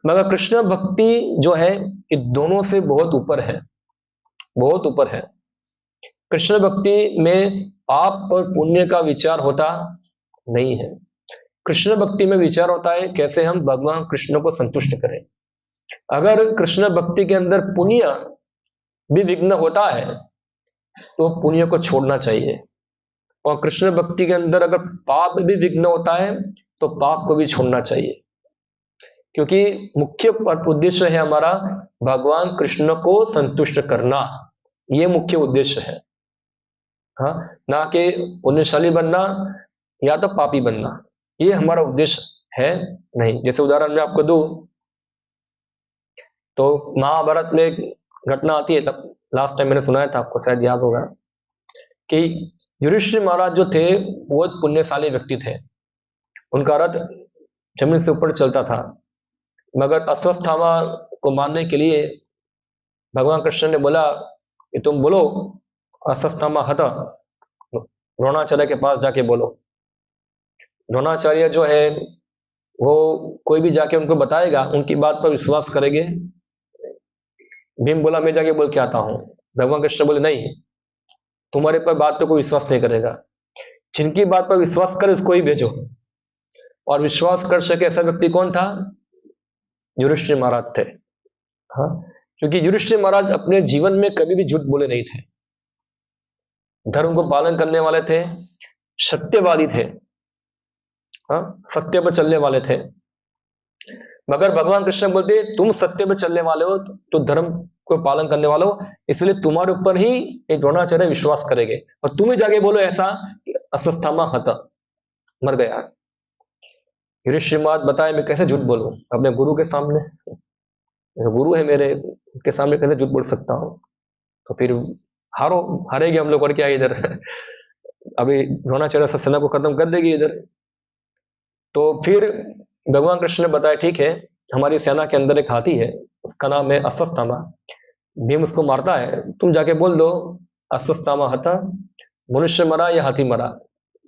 मगर कृष्ण भक्ति जो है ये दोनों से बहुत ऊपर है, बहुत ऊपर है। कृष्ण भक्ति में पाप और पुण्य का विचार होता नहीं है। कृष्ण भक्ति में विचार होता है कैसे हम भगवान कृष्ण को संतुष्ट करें। अगर कृष्ण भक्ति के अंदर पुण्य भी विघ्न होता है तो पुण्य को छोड़ना चाहिए, और कृष्ण भक्ति के अंदर अगर पाप भी विघ्न होता है तो पाप को भी छोड़ना चाहिए। क्योंकि मुख्य उद्देश्य है हमारा भगवान कृष्ण को संतुष्ट करना, ये मुख्य उद्देश्य है। हाँ, ना कि पुण्यशाली बनना या तो पापी बनना, ये हमारा उद्देश्य है नहीं। जैसे उदाहरण मैं आपको दूं तो महाभारत में एक घटना आती है, तब लास्ट टाइम मैंने सुनाया था, आपको शायद याद होगा कि युधिष्ठिर महाराज जो थे वो एक पुण्यशाली व्यक्ति थे। उनका रथ जमीन से ऊपर चलता था, मगर अश्वत्थामा को मारने के लिए भगवान कृष्ण ने बोला कि तुम बोलो अश्वत्थामा हत, द्रोणाचार्य के पास जाके बोलो। द्रोणाचार्य जो है वो कोई भी जाके उनको बताएगा, उनकी बात पर विश्वास करेंगे। भीम बोला मैं जाके बोल के आता हूं। भगवान कृष्ण बोले नहीं, तुम्हारे पर बात पे कोई विश्वास नहीं करेगा, जिनकी बात पर विश्वास करे उसको ही भेजो। और विश्वास कर सके ऐसा व्यक्ति कौन था? युधिष्ठिर महाराज थे। हाँ, क्योंकि युधिष्ठिर महाराज अपने जीवन में कभी भी झूठ बोले नहीं थे, धर्म को पालन करने वाले थे, सत्यवादी थे। हाँ, सत्य पर चलने वाले थे। मगर भगवान कृष्ण बोलते तुम सत्य पर चलने वाले हो तो धर्म को पालन करने वाले हो, इसलिए तुम्हारे ऊपर ही एक द्रोणाचार्य विश्वास करेंगे, और तुम ही जाके बोलो ऐसा कि अश्वत्थामा हत, मर गया। युधिष्ठिर महाराज बताए मैं कैसे झूठ बोलूं अपने गुरु के सामने, गुरु है मेरे, उनके सामने कैसे झूठ बोल सकता हूं? तो फिर हारेंगे हम लोग, और क्या इधर अभी द्रोणाचार्य सेना को खत्म कर देगी इधर। तो फिर भगवान कृष्ण ने बताया ठीक है, हमारी सेना के अंदर एक हाथी है, उसका नाम है अश्वत्थामा, भीम उसको मारता है, तुम जाके बोल दो अश्वत्थामा हता, मनुष्य मरा या हाथी मरा,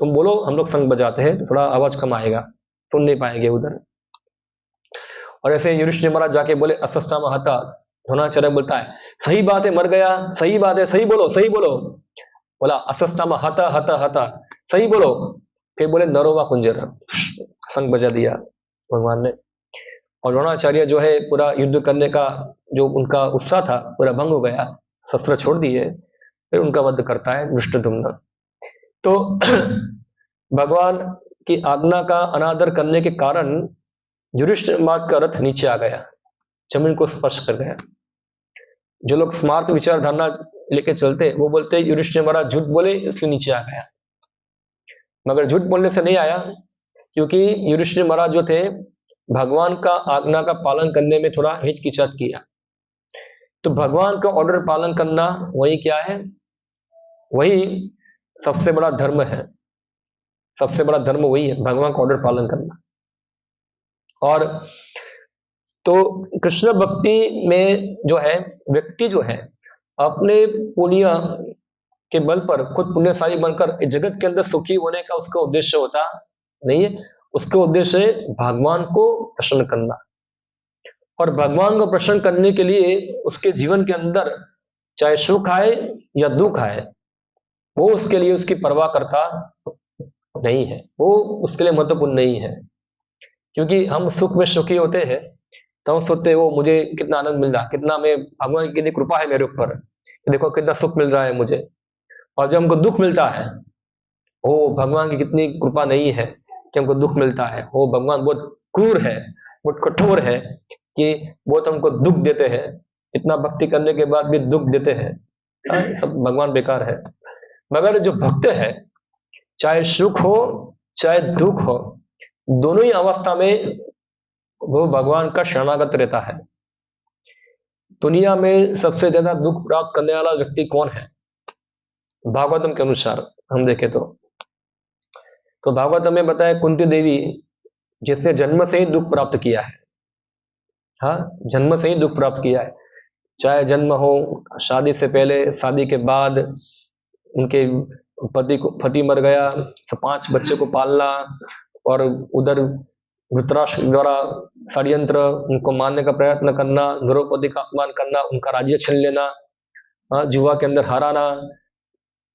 तुम बोलो, हम लोग संग बजाते हैं तो थोड़ा आवाज कम आएगा, सुन नहीं पाएंगे उधर। और ऐसे युधिष्ठिर महाराज जाके बोले अश्वत्थामा हता, द्रोणाचार्य बोलता है सही बात है, मर गया, सही बात है, सही बोलो, सही बोलो। बोला अश्वत्थामा हता हता हता, सही बोलो। फिर बोले नरोवा कुंजर, संग बजा दिया भगवान ने। और द्रोणाचार्य जो है पूरा युद्ध करने का जो उनका उत्साह था पूरा भंग हो गया, शस्त्र छोड़ दिए, फिर उनका वध करता है धृष्टद्युम्न। तो भगवान की आज्ञा का अनादर करने के कारण युधिष्ठिर महाराज का रथ नीचे आ गया, जमीन को स्पर्श कर गया। जो लोग स्मार्ट विचारधारणा लेके चलते वो बोलते युधिष्ठिर महाराज झूठ बोले इसलिए नीचे आ गया, मगर झूठ बोलने से नहीं आया, क्योंकि युधिष्ठिर महाराज जो थे भगवान का आज्ञा का पालन करने में थोड़ा हिचकिचाहट किया। तो भगवान का ऑर्डर पालन करना वही क्या है, वही सबसे बड़ा धर्म है, सबसे बड़ा धर्म वही है, भगवान का ऑर्डर पालन करना। और तो कृष्ण भक्ति में जो है व्यक्ति जो है अपने पुण्य के बल पर खुद पुण्यशाली बनकर इस जगत के अंदर सुखी होने का उसका उद्देश्य होता नहीं है, उसका उद्देश्य है भगवान को प्रसन्न करना। और भगवान को प्रसन्न करने के लिए उसके जीवन के अंदर चाहे सुख आए या दुख आए, वो उसके लिए उसकी परवाह करता नहीं है, वो उसके लिए महत्वपूर्ण नहीं है। क्योंकि हम सुख में सुखी होते हैं तो हम सोचते हैं वो मुझे कितना आनंद मिल रहा, कितना मैं भगवान की कितनी कृपा है मेरे ऊपर, देखो कितना सुख मिल रहा है मुझे। और जब हमको दुख मिलता है, ओ भगवान की कितनी कृपा नहीं है कि हमको दुख मिलता है, वो भगवान बहुत क्रूर है, बहुत कठोर है कि बहुत हमको दुख देते हैं, इतना भक्ति करने के बाद भी दुख देते हैं, सब भगवान बेकार है। मगर जो भक्त है चाहे सुख हो चाहे दुख हो, दोनों ही अवस्था में वो भगवान का शरणागत रहता है। दुनिया में सबसे ज्यादा दुख प्राप्त करने वाला व्यक्ति कौन है? भागवतम के अनुसार हम देखें तो भागवतम में बताया कुंती देवी, जिसने जन्म से ही दुख प्राप्त किया है। हाँ, जन्म से ही दुख प्राप्त किया है, चाहे जन्म हो, शादी से पहले, शादी के बाद, उनके पति मर गया, 5 बच्चे को पालना, और उधर धृतराष्ट्र द्वारा षड्यंत्र उनको मारने का प्रयत्न करना, द्रौपदी का अपमान करना, उनका राज्य छीन लेना, जुआ के अंदर हराना,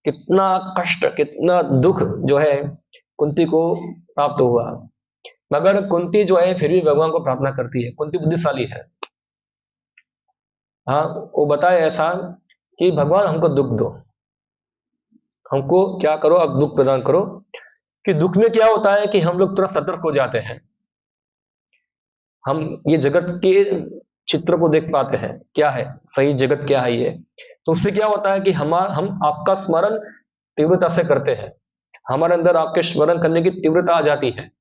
कितना कष्ट कितना दुख जो है कुंती को प्राप्त हुआ। मगर कुंती जो है फिर भी भगवान को प्रार्थना करती है, कुंती बुद्धिशाली है। हाँ, वो बताए ऐसा कि भगवान हमको दुख दो, हमको क्या करो, अब दुख प्रदान करो। कि दुख में क्या होता है कि हम लोग थोड़ा सतर्क हो जाते हैं, हम ये जगत के चित्र को देख पाते हैं, क्या है सही जगत, क्या है ये। तो उससे क्या होता है कि हम आपका स्मरण तीव्रता से करते हैं, हमारे अंदर आपके स्मरण करने की तीव्रता आ जाती है,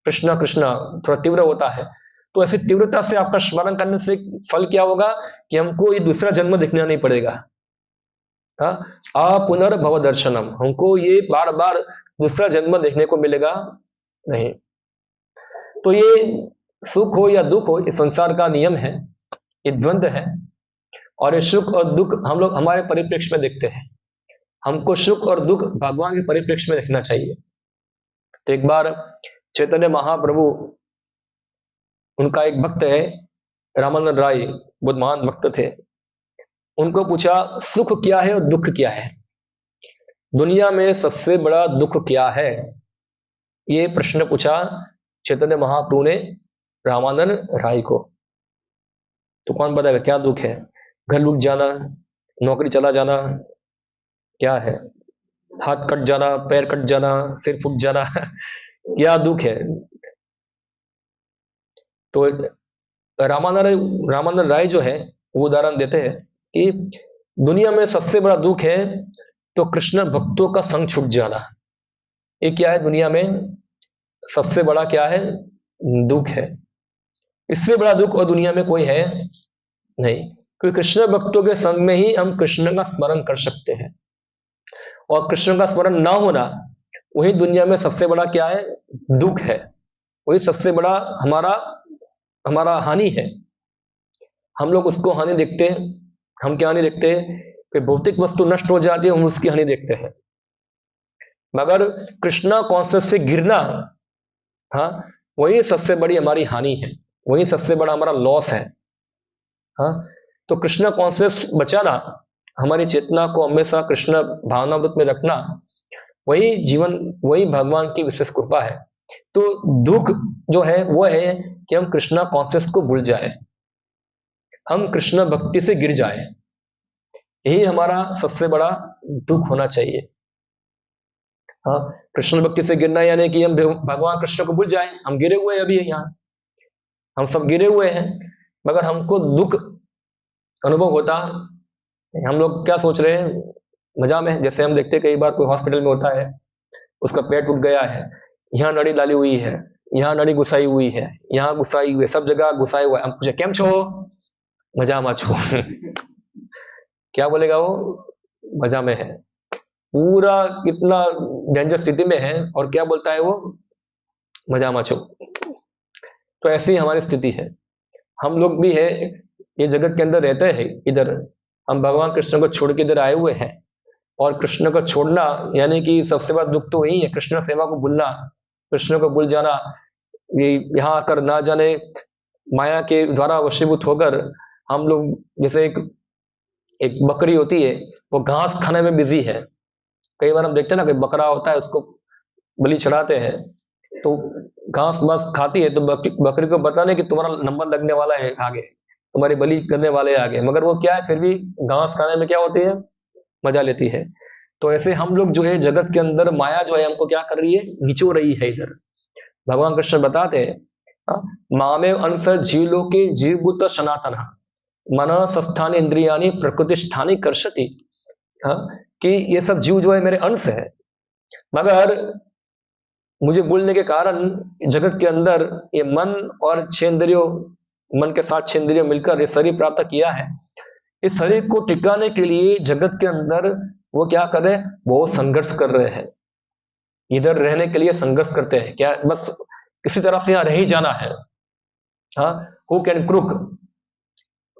कृष्णा कृष्णा थोड़ा तीव्र होता है। तो ऐसी तीव्रता से आपका स्मरण करने से फल क्या होगा कि हमको ये दूसरा जन्म देखना नहीं पड़ेगा। हाँ, पुनर्भव दर्शनम, हमको ये बार बार दूसरा जन्म देखने को मिलेगा नहीं। तो ये सुख हो या दुख हो, ये संसार का नियम है, ये द्वंद्व है। और ये सुख और दुख हम लोग हमारे परिप्रेक्ष्य में देखते हैं, हमको सुख और दुख भगवान के परिप्रेक्ष्य में देखना चाहिए। तो एक बार चैतन्य महाप्रभु, उनका एक भक्त है रामानंद राय, बहुत महान भक्त थे, उनको पूछा सुख क्या है और दुख क्या है, दुनिया में सबसे बड़ा दुख क्या है, ये प्रश्न पूछा चैतन्य महाप्रभु ने रामानंद राय को। तो कौन बताएगा क्या दुख है? घर लूट जाना, नौकरी चला जाना, क्या है? हाथ कट जाना, पैर कट जाना, सिर फूट जाना क्या दुख है? तो रामानंद राय जो है वो उदाहरण देते हैं कि दुनिया में सबसे बड़ा दुख है तो कृष्ण भक्तों का संग छूट जाना। ये क्या है? दुनिया में सबसे बड़ा क्या है? दुख है। इससे बड़ा दुख और दुनिया में कोई है नहीं, क्योंकि कृष्ण भक्तों के संग में ही हम कृष्ण का स्मरण कर सकते हैं, और कृष्ण का स्मरण ना होना वही दुनिया में सबसे बड़ा क्या है? दुख है, वही सबसे बड़ा हमारा हानि है। हम लोग उसको हानि देखते हैं, हम क्या हानि देखते हैं कि भौतिक वस्तु नष्ट हो जाती है, हम उसकी हानि देखते हैं। मगर कृष्णा कॉन्शियस से गिरना, हाँ, वही सबसे बड़ी हमारी हानि है, वही सबसे बड़ा हमारा लॉस है। हाँ, तो कृष्णा कॉन्शियस बचाना, हमारी चेतना को हमेशा कृष्ण भावनामृत में रखना, वही जीवन, वही भगवान की विशेष कृपा है। तो दुख जो है वो है कि हम कृष्णा कॉन्शियस को भूल जाए, हम कृष्ण भक्ति से गिर जाए, यही हमारा सबसे बड़ा दुख होना चाहिए। हाँ, कृष्ण भक्ति से गिरना यानी कि हम भगवान कृष्ण को भूल जाए। हम गिरे हुए हैं अभी यहाँ, हम सब गिरे हुए हैं, मगर हमको दुख अनुभव होता। हम लोग क्या सोच रहे हैं मजा में, जैसे हम देखते कई बार कोई हॉस्पिटल में होता है, उसका पेट टूट गया है, यहाँ नड़ी डाली हुई है, यहाँ नड़ी घुसाई हुई है, यहाँ घुसाई हुई है, सब जगह घुसाई हुआ है। हम पूछे केम छो, मजा में छो क्या बोलेगा वो? मजा में है। पूरा कितना डेंजर स्थिति में है और क्या बोलता है वो? मजा में छो। तो ऐसी हमारी स्थिति है, हम लोग भी है ये जगत के अंदर रहते हैं। इधर हम भगवान कृष्ण को छोड़ के इधर आए हुए हैं, और कृष्ण को छोड़ना यानी कि सबसे बड़ा दुख तो वही है, कृष्ण सेवा को भूलना, कृष्ण को भूल जाना। ये यहाँ आकर ना जाने माया के द्वारा वशीभूत होकर हम लोग, जैसे एक बकरी होती है, वो घास खाने में बिजी है। कई बार हम देखते हैं ना, कोई बकरा होता है, उसको बलि चढ़ाते हैं, तो घास बस खाती है, तो बकरी को पता नहीं कि तुम्हारा नंबर लगने वाला है आगे, तुम्हारी बलि करने वाले आगे, मगर वो क्या है, फिर भी घास खाने में क्या होती है? मजा लेती है। तो ऐसे हम लोग जो है जगत के अंदर माया जो है हमको क्या कर रही है? निचो रही है। इधर भगवान कृष्ण बताते हैं मामेव अंसर जीवलोके जीवभूत सनातन मन संस्थान इंद्रियानी प्रकृति स्थानी कर्षति, कि ये सब जीव जो है मेरे अंश है, मगर मुझे भूलने के कारण जगत के अंदर ये मन और 6 इंद्रियों, मन के साथ 6 इंद्रियों मिलकर ये शरीर प्राप्त किया है। इस शरीर को टिकाने के लिए जगत के अंदर वो क्या कर रहे हैं? वो संघर्ष कर रहे हैं, इधर रहने के लिए संघर्ष करते हैं। क्या बस किसी तरह से यहाँ रह ही जाना है? हाँ, who can crook.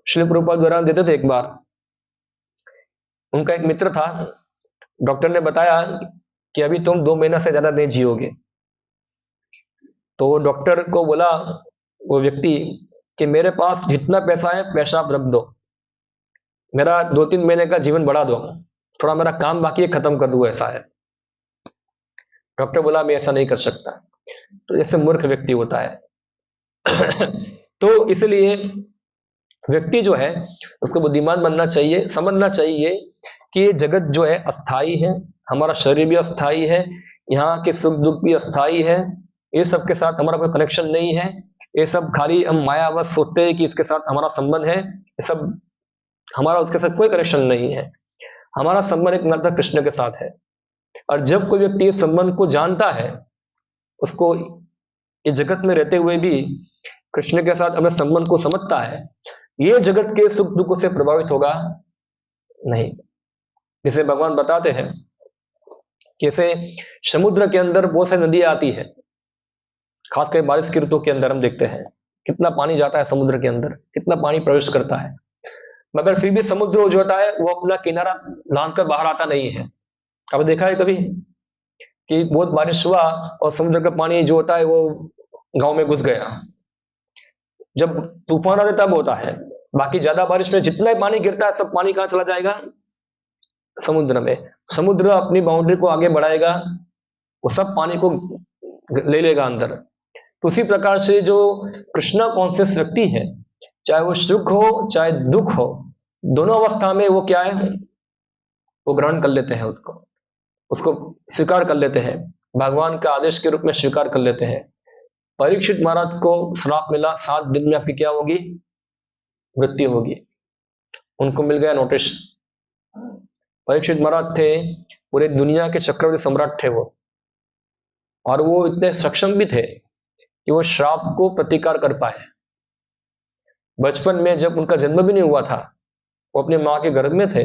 Shri Prabhupada उदाहरण देते थे। एक बार उनका एक मित्र था, डॉक्टर ने बताया कि अभी तुम 2 महीना से ज्यादा नहीं जियोगे। तो डॉक्टर को बोला वो व्यक्ति कि मेरे पास जितना पैसा है, पैसा आप रख दो, मेरा 2-3 महीने का जीवन बढ़ा दो, थोड़ा मेरा काम बाकी है, खत्म कर दो, ऐसा है। डॉक्टर बोला मैं ऐसा नहीं कर सकता। तो जैसे मूर्ख व्यक्ति होता है तो इसलिए व्यक्ति जो है उसको बुद्धिमान बनना चाहिए, समझना चाहिए कि ये जगत जो है अस्थाई है, हमारा शरीर भी अस्थाई है, यहाँ के सुख दुख भी अस्थाई है, ये सबके साथ हमारा कोई कनेक्शन नहीं है। ये सब खाली हम मायावश सोचते हैं कि इसके साथ हमारा संबंध है, ये सब हमारा उसके साथ कोई कनेक्शन नहीं है। हमारा संबंध एक मात्र कृष्ण के साथ है। और जब कोई व्यक्ति इस संबंध को जानता है, उसको ये जगत में रहते हुए भी कृष्ण के साथ अपने संबंध को समझता है, ये जगत के सुख दुख से प्रभावित होगा नहीं। जैसे भगवान बताते हैं, जैसे समुद्र के अंदर बहुत सारी नदियां आती है, खासकर बारिश की ऋतु के अंदर हम देखते हैं कितना पानी जाता है समुद्र के अंदर, कितना पानी प्रवेश करता है, मगर फिर भी समुद्र जो होता है वो अपना किनारा लांघ कर बाहर आता नहीं है। अब देखा है कभी कि बहुत बारिश हुआ और समुद्र का पानी जो होता है वो गांव में घुस गया? जब तूफान आता है तब होता है, बाकी ज्यादा बारिश में जितना ही पानी गिरता है सब पानी कहाँ चला जाएगा? समुद्र में। समुद्र अपनी बाउंड्री को आगे बढ़ाएगा, वो सब पानी को ले लेगा अंदर। तो उसी प्रकार से जो कृष्णा कॉन्शियस व्यक्ति है, चाहे वो सुख हो चाहे दुख हो, दोनों अवस्था में वो क्या है, वो ग्रहण कर लेते हैं, उसको स्वीकार कर लेते हैं, भगवान का आदेश के रूप में स्वीकार कर लेते हैं। परीक्षित महाराज को श्राप मिला, 7 दिन में आपकी क्या होगी? मृत्यु होगी। उनको मिल गया नोटिस। परीक्षित महाराज थे, पूरे दुनिया के चक्रवर्ती सम्राट थे वो, और वो इतने सक्षम भी थे कि वो श्राप को प्रतिकार कर पाए। बचपन में जब उनका जन्म भी नहीं हुआ था, वो अपनी माँ के गर्भ में थे,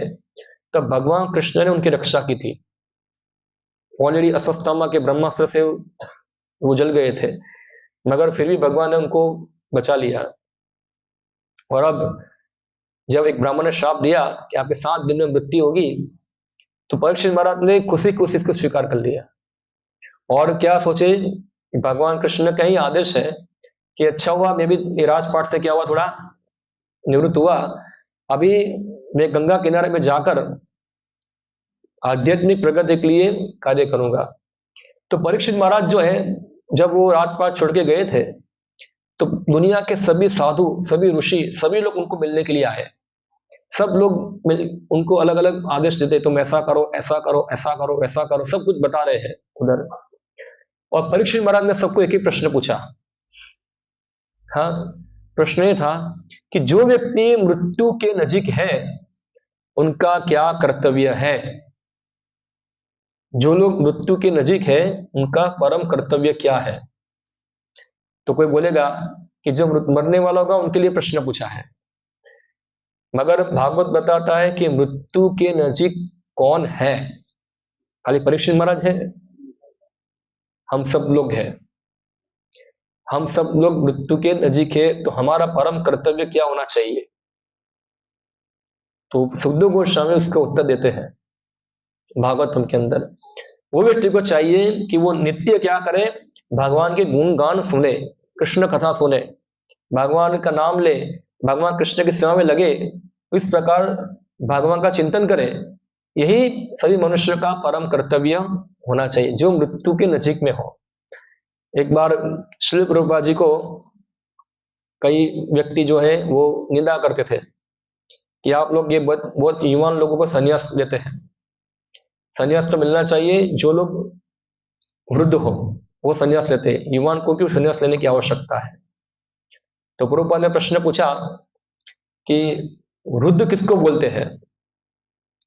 तब भगवान कृष्ण ने उनकी रक्षा की थी। ऑलरेडी अश्वत्थामा के ब्रह्मास्त्र से वो जल गए थे, मगर फिर भी भगवान ने उनको बचा लिया। और अब जब एक ब्राह्मण ने श्राप दिया कि आपके 7 दिन में मृत्यु होगी, तो परीक्षित महाराज ने खुशी खुशी इसको स्वीकार कर लिया। और क्या सोचे, भगवान कृष्ण का ही आदेश है कि अच्छा हुआ मैं भी राजपाट से क्या हुआ, थोड़ा निवृत्त हुआ, अभी मैं गंगा किनारे में जाकर आध्यात्मिक प्रगति के लिए कार्य करूंगा। तो परीक्षित महाराज जो है, जब वो राजपाट छोड़ के गए थे, तो दुनिया के सभी साधु, सभी ऋषि, सभी लोग उनको मिलने के लिए आए। सब लोग उनको अलग अलग आदेश देते, तुम ऐसा करो, ऐसा करो, ऐसा करो, ऐसा करो, सब कुछ बता रहे हैं उधर। और परीक्षित महाराज ने सबको एक ही प्रश्न पूछा। हाँ, प्रश्न ये था कि जो व्यक्ति मृत्यु के नजीक है उनका क्या कर्तव्य है? जो लोग मृत्यु के नजीक है उनका परम कर्तव्य क्या है? तो कोई बोलेगा कि जो मरने वाला होगा उनके लिए प्रश्न पूछा है, मगर भागवत बताता है कि मृत्यु के नजीक कौन है? खाली परीक्षित महाराज है? हम सब लोग हैं। हम सब लोग मृत्यु के नजीक है, तो हमारा परम कर्तव्य क्या होना चाहिए? तो सुखदेव गोस्वामी उसका उत्तर देते हैं भागवतम के अंदर। वो व्यक्ति को चाहिए कि वो नित्य क्या करे, भगवान के गुणगान सुने, कृष्ण कथा सुने, भगवान का नाम ले, भगवान कृष्ण की सेवा में लगे, इस प्रकार भगवान का चिंतन करे। यही सभी मनुष्य का परम कर्तव्य होना चाहिए, जो मृत्यु के नजीक में हो। एक बार श्री प्रभुपाद जी को कई व्यक्ति जो है वो निंदा करते थे कि आप लोग ये बहुत युवान लोगों को संन्यास देते हैं। संन्यास तो मिलना चाहिए, जो लोग वृद्ध हो वो संन्यास लेते हैं, युवान को क्यों संन्यास लेने की आवश्यकता है? तो प्रभुपाद ने प्रश्न पूछा कि वृद्ध किसको बोलते हैं,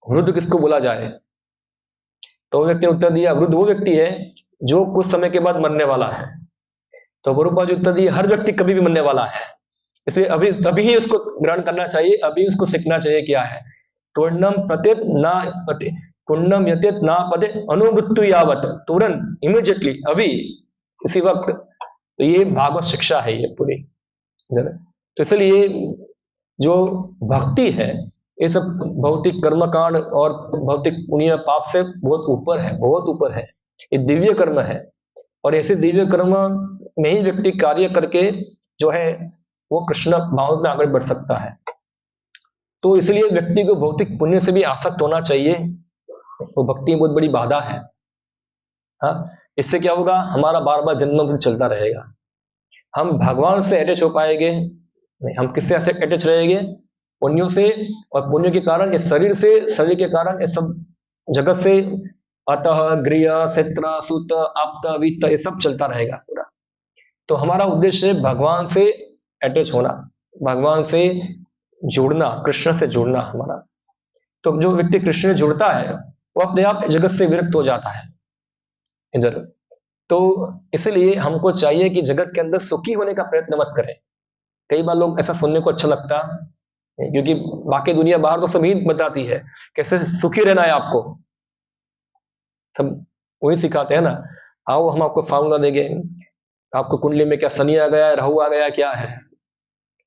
वृद्ध किसको बोला जाए? तो व्यक्ति ने उत्तर दिया, वृद्ध वो व्यक्ति है जो कुछ समय के बाद मरने वाला है। तो प्रभुपाद जी उत्तर दिए, हर व्यक्ति कभी भी मरने वाला है, इसलिए अभी ही उसको ग्रहण करना चाहिए, अभी उसको सीखना चाहिए क्या है। तुर्णम प्रत्येत ना पते, कुंडम यतेत ना पते, अनुमृत्यु यावत, तुरंत, इमीडिएटली, अभी, इसी वक्त। तो ये भागवत शिक्षा है ये पूरी। तो इसलिए जो भक्ति है ये सब भौतिक कर्मकांड और भौतिक पुण्य पाप से बहुत ऊपर है, बहुत ऊपर है। ये दिव्य कर्म है, और ऐसे दिव्य कर्म में ही व्यक्ति कार्य करके जो है वो कृष्ण भाव में आगे बढ़ सकता है। तो इसलिए व्यक्ति को भौतिक पुण्य से भी आसक्त होना चाहिए, वो भक्ति बहुत बड़ी बाधा है। हाँ, इससे क्या होगा, हमारा बार बार जन्म चलता रहेगा। हम भगवान से अटैच हो पाएंगे नहीं, हम किससे अटैच रहेंगे? पुण्यों से, और पुण्य के कारण इस शरीर से, शरीर के कारण इस सब जगत से, अतः गृह क्षेत्र सुत आप्त वित्त ये सब चलता रहेगा पूरा। तो हमारा उद्देश्य है भगवान से अटैच होना, भगवान से जुड़ना, कृष्ण से जुड़ना हमारा। तो जो व्यक्ति कृष्ण से जुड़ता है वो अपने आप जगत से विरक्त हो जाता है इधर। तो इसलिए हमको चाहिए कि जगत के अंदर सुखी होने का प्रयत्न मत करें। कई बार लोग ऐसा सुनने को अच्छा लगता है, क्योंकि बाकी दुनिया बाहर तो सभी बताती है कैसे सुखी रहना है आपको, सब वही सिखाते हैं ना। आओ हम आपको फार्मूला देंगे, आपको कुंडली में क्या शनि आ गया है, राहु आ गया है, क्या है,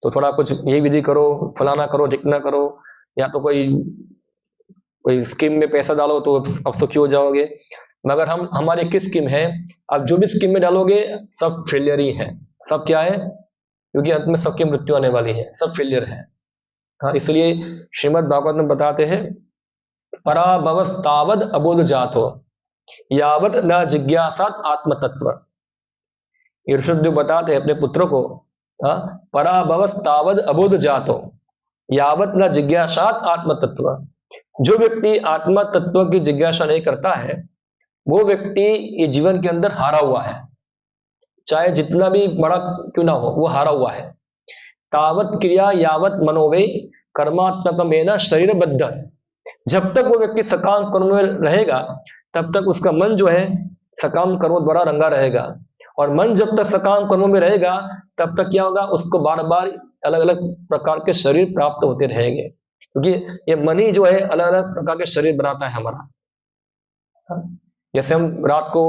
तो थोड़ा कुछ ये विधि करो, फलाना करो, ढिकना करो, या तो कोई कोई स्कीम में पैसा डालो तो अब सुखी हो जाओगे। मगर हम हमारी किस स्कीम है, अब जो भी स्कीम में डालोगे सब फेलियर ही है, सब क्या है, क्योंकि अंत में सबकी मृत्यु आने वाली है, सब फेलियर है। हाँ, इसलिए श्रीमद् भागवत में बताते हैं पराभवस्तावद अबोध जातो यावत न जिज्ञासात आत्म तत्व। ऋषभ जो बताते हैं अपने पुत्र को, पराभवस्तावद अबोध जातो यावत न जिज्ञासात आत्म तत्व। जो व्यक्ति आत्मा तत्व की जिज्ञासा नहीं करता है वो व्यक्ति ये जीवन के अंदर हारा हुआ है, चाहे जितना भी बड़ा क्यों ना हो वो हारा हुआ है। तावत क्रिया यावत मनोवे कर्मात्मकमेन शरीरबद्ध। जब तक वो व्यक्ति सकाम कर्म में रहेगा तब तक उसका मन जो है सकाम कर्मों द्वारा रंगा रहेगा, और मन जब तक सकाम कर्मों में रहेगा तब तक क्या होगा, उसको बार बार अलग अलग प्रकार के शरीर प्राप्त होते रहेंगे, क्योंकि ये मन ही जो है अलग अलग प्रकार के शरीर बनाता है हमारा। जैसे हम रात को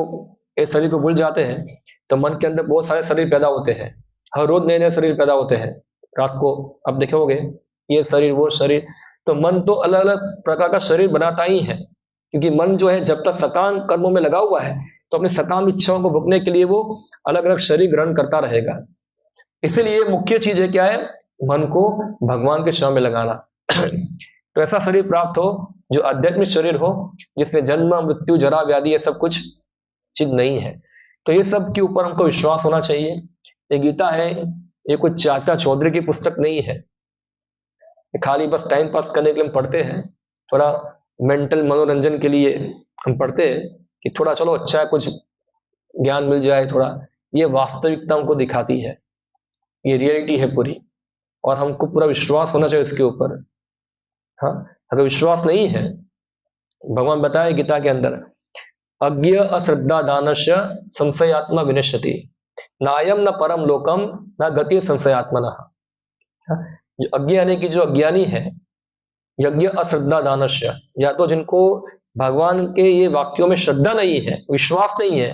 इस शरीर को भूल जाते हैं तो मन के अंदर बहुत सारे शरीर पैदा होते हैं, हर रोज नए नए शरीर पैदा होते हैं रात को। अब देखोगे ये शरीर वो शरीर, तो मन तो अलग अलग प्रकार का शरीर बनाता ही है, क्योंकि मन जो है जब तक सकाम कर्मों में लगा हुआ है तो अपनी सकाम इच्छाओं को भुगतने के लिए वो अलग अलग शरीर ग्रहण करता रहेगा। इसीलिए मुख्य चीज है क्या है, मन को भगवान के शरण में लगाना। तो ऐसा शरीर प्राप्त हो जो आध्यात्मिक शरीर हो, जिसमें जन्म मृत्यु जरा व्याधि ये सब कुछ चीज नहीं है। तो ये सब के ऊपर हमको विश्वास होना चाहिए। ये गीता है, ये कोई चाचा चौधरी की पुस्तक नहीं है, खाली बस टाइम पास करने के लिए हम पढ़ते हैं, थोड़ा मेंटल मनोरंजन के लिए हम पढ़ते हैं कि थोड़ा चलो अच्छा है कुछ ज्ञान मिल जाए थोड़ा। ये वास्तविकता हमको दिखाती है, ये रियलिटी है पूरी, और हमको पूरा विश्वास होना चाहिए इसके ऊपर। हाँ, अगर विश्वास नहीं है, भगवान बताए गीता के अंदर अज्ञ अश्रद्धा दानस्य संशयात्मा विनश्यति नायम न परम लोकम न गति संशयात्मना। जो अज्ञ यानी कि जो अज्ञानी है, यज्ञ अश्रद्धा दानस्य, या तो जिनको भगवान के ये वाक्यों में श्रद्धा नहीं है, विश्वास नहीं है,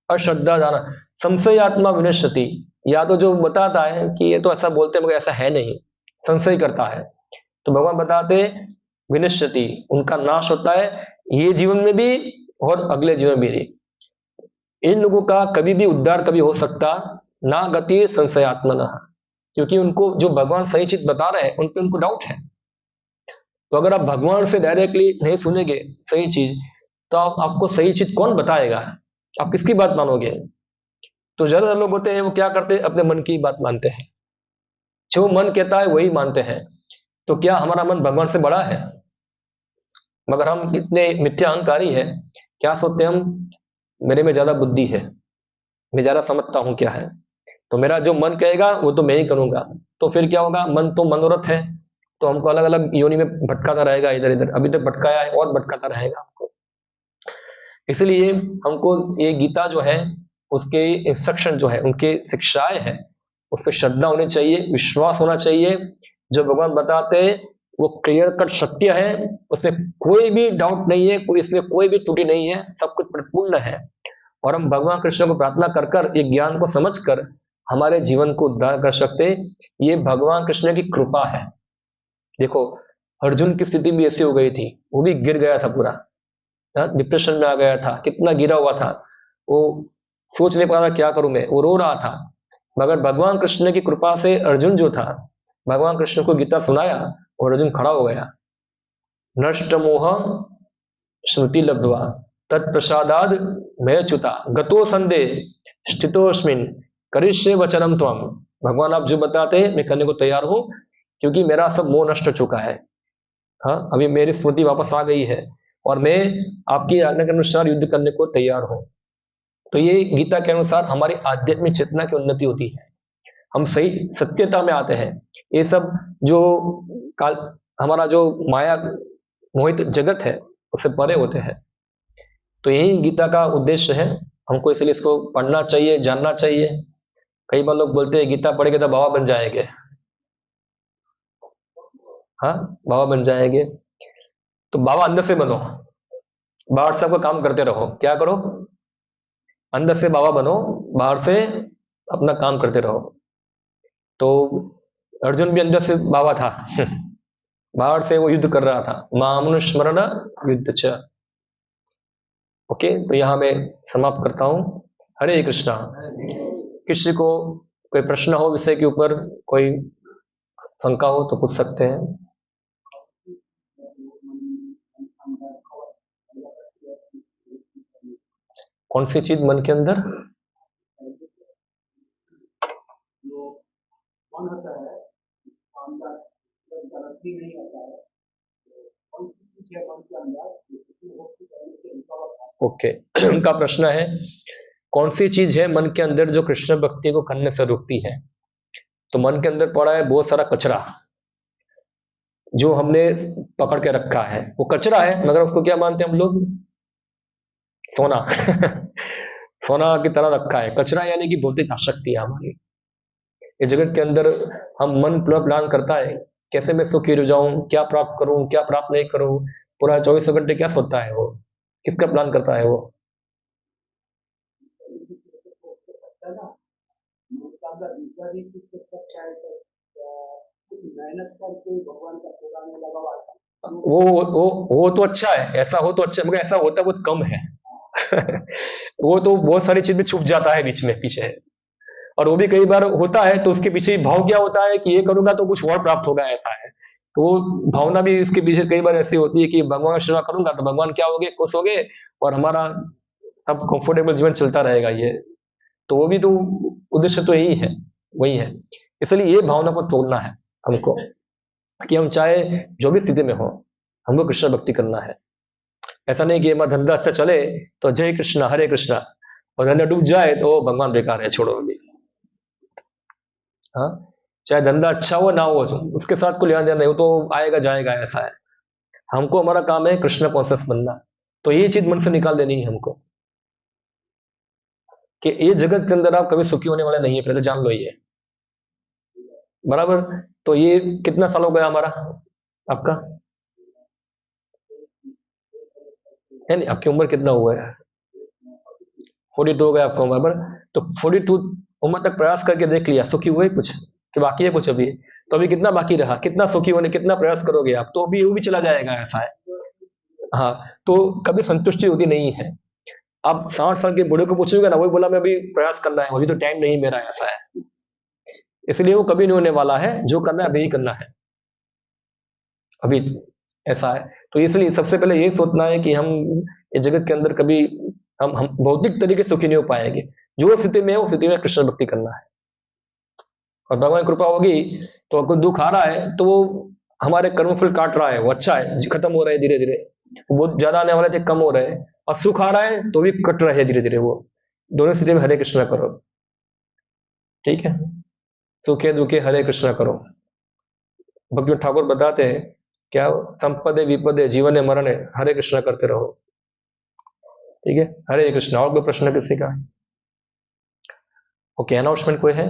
अश्रद्धा दान संशयात्मा विनश्यति, या तो जो बताता है कि ये तो ऐसा बोलते मगर ऐसा है नहीं, संशय करता है, तो भगवान बताते विनश्यति, उनका नाश होता है ये जीवन में भी और अगले जीवन में भी। इन लोगों का कभी भी उद्धार कभी हो सकता ना गति संशयात्मना, क्योंकि उनको जो भगवान सही चीज बता रहे हैं उन पे उनको डाउट है। तो अगर आप भगवान से डायरेक्टली नहीं सुनेंगे सही चीज, तो आपको सही चीज कौन बताएगा, आप किसकी बात मानोगे। तो ज्यादातर लोग होते हैं वो क्या करते हैं, अपने मन की बात मानते हैं, जो मन कहता है वही मानते हैं। तो क्या हमारा मन भगवान से बड़ा है? मगर हम इतने मिथ्या अहंकारी है, क्या सोचते हैं हम, मेरे में ज्यादा बुद्धि है, मैं ज्यादा समझता हूं क्या है, तो मेरा जो मन कहेगा वो तो मैं ही करूंगा। तो फिर क्या होगा, मन तो मनोरथ है, तो हमको अलग अलग योनि में भटकाता रहेगा, इधर इधर अभी तक भटकाया है और भटकाता रहेगा हमको। इसलिए हमको ये गीता जो है उसके इंस्ट्रक्शन जो है, उनके शिक्षाएं हैं, उस पर श्रद्धा होनी चाहिए, विश्वास होना चाहिए। जो भगवान बताते हैं वो क्लियर कट सत्य है, उसमें कोई भी डाउट नहीं है, कोई इसमें कोई भी त्रुटि नहीं है, सब कुछ परिपूर्ण है। और हम भगवान कृष्ण को प्रार्थना कर कर ये ज्ञान को समझकर हमारे जीवन को उद्धार कर सकते हैं। ये भगवान कृष्ण की कृपा है। देखो अर्जुन की स्थिति भी ऐसी हो गई थी, वो भी गिर गया था पूरा, डिप्रेशन में आ गया था, कितना गिरा हुआ था, वो सोच नहीं पा रहा क्या करूं मैं, वो रो रहा था। मगर भगवान कृष्ण की कृपा से अर्जुन जो था, भगवान कृष्ण को गीता सुनाया और अर्जुन खड़ा हो गया। नष्ट मोह श्रुति लब्ध्वा तत्प्रसादाद मयच्युता गतो संदेह स्थितोस्मिन् करिष्ये वचनम त्वम्। भगवान आप जो बताते हैं मैं करने को तैयार हूं, क्योंकि मेरा सब मोह नष्ट हो चुका है। हाँ, अभी मेरी स्मृति वापस आ गई है और मैं आपकी आज्ञा के अनुसार युद्ध करने को तैयार हूं। तो ये गीता के अनुसार हमारी आध्यात्मिक चेतना की उन्नति होती है, हम सही सत्यता में आते हैं। ये सब जो काल हमारा जो माया मोहित जगत है उससे परे होते हैं। तो यही गीता का उद्देश्य है, हमको इसलिए इसको पढ़ना चाहिए, जानना चाहिए। कई बार लोग बोलते हैं गीता पढ़ेंगे तो बाबा बन जाएंगे। हाँ, बाबा बन जाएंगे तो बाबा अंदर से बनो, बाहर से आपका काम करते रहो। क्या करो? अंदर से बाबा बनो, बाहर से अपना काम करते रहो। तो अर्जुन भी अंदर से बाबा था बाहर से वो युद्ध कर रहा था। मामनुस्मरण युद्ध च। ओके, तो यहां मैं समाप्त करता हूं। हरे कृष्णा। किसी को कोई प्रश्न हो विषय के ऊपर, कोई शंका हो तो पूछ सकते हैं। कौन सी चीज मन के अंदर? ओके उनका प्रश्न है कौन सी चीज है मन के अंदर जो कृष्ण भक्ति को करने से रोकती है। तो मन के अंदर पड़ा है बहुत सारा कचरा जो हमने पकड़ के रखा है। वो कचरा है मगर उसको क्या मानते हैं हम लोग? सोना सोना की तरह रखा है। कचरा यानी कि भौतिक आसक्ति है हमारी। इस जगत के अंदर हम मन पूरा प्लान करता है कैसे मैं सुखी हो जाऊं, क्या प्राप्त करूं, क्या प्राप्त नहीं करूं। पूरा 24 घंटे क्या सोचता है वो? किसका प्लान करता है वो? वो तो अच्छा है, ऐसा हो तो अच्छा, मगर ऐसा होता बहुत कम है वो तो बहुत सारी चीज में छुप जाता है बीच में पीछे। और वो भी कई बार होता है तो उसके पीछे भाव क्या होता है कि ये करूंगा तो कुछ और प्राप्त होगा, ऐसा है। तो वो भावना भी इसके पीछे कई बार ऐसी होती है कि भगवान का सेवा करूंगा तो भगवान क्या होगे? खुश होगे और हमारा सब कंफर्टेबल जीवन चलता रहेगा। ये तो वो भी तो उद्देश्य तो यही है, वही है। इसलिए ये भावना को तोड़ना है हमको कि हम चाहे जो भी स्थिति में हो हमको कृष्ण भक्ति करना है। ऐसा नहीं कि हमारा धंधा अच्छा चले तो जय कृष्णा हरे कृष्णा, और धंधा डूब जाए तो भगवान बेकार है, छोड़ो अभी। हाँ, चाहे धंधा अच्छा हो ना हो उसके साथ कोई लेना देना नहीं, वो तो आएगा जाएगा, ऐसा है। हमको हमारा काम है कृष्ण कॉन्शियस बनना। तो ये चीज मन से निकाल देनी है हमको कि ये जगत के अंदर आप कभी सुखी होने वाले नहीं है, पहले तो जान लो ये। बराबर। तो ये कितना साल हो गया हमारा, आपका है नहीं? आपकी उम्र कितना हुआ है? 42 हो गया आपका उम्र। बराबर। तो 42 उम्र तक प्रयास करके देख लिया, सुखी हुए कुछ कि बाकी है कुछ अभी? तो अभी कितना बाकी रहा? कितना सुखी होने कितना प्रयास करोगे आप? तो अभी वो भी चला जाएगा, ऐसा है। हाँ, तो कभी संतुष्टि होती नहीं है। आप 60 साल के बूढ़े को पूछोगे ना, वही बोला मैं अभी प्रयास करना है, अभी तो टाइम नहीं मेरा, ऐसा है। इसलिए वो कभी नहीं होने वाला है। जो करना है अभी ही करना है, अभी, ऐसा है। तो इसलिए सबसे पहले ये सोचना है कि हम इस जगत के अंदर कभी हम भौतिक तरीके से सुखी नहीं हो पाएंगे। जो स्थिति में है उस स्थिति में कृष्ण भक्ति करना है, और भगवान की कृपा होगी तो अगर दुख आ रहा है तो वो हमारे कर्म फल काट रहा है, वो अच्छा है, खत्म हो रहा है धीरे धीरे। बहुत ज्यादा आने वाले थे, कम हो रहे हैं। और सुख आ रहा है तो भी कट रहे हैं धीरे धीरे। वो दोनों स्थिति में हरे कृष्णा करो, ठीक है? सुखे दुखे हरे कृष्णा करो। भक्ति ठाकुर बताते हैं क्या, संपदे विपदे जीवन मरण हरे कृष्णा करते रहो, ठीक है? हरे कृष्णा। और कोई प्रश्न किसी का? ओके, अनाउंसमेंट कोई है?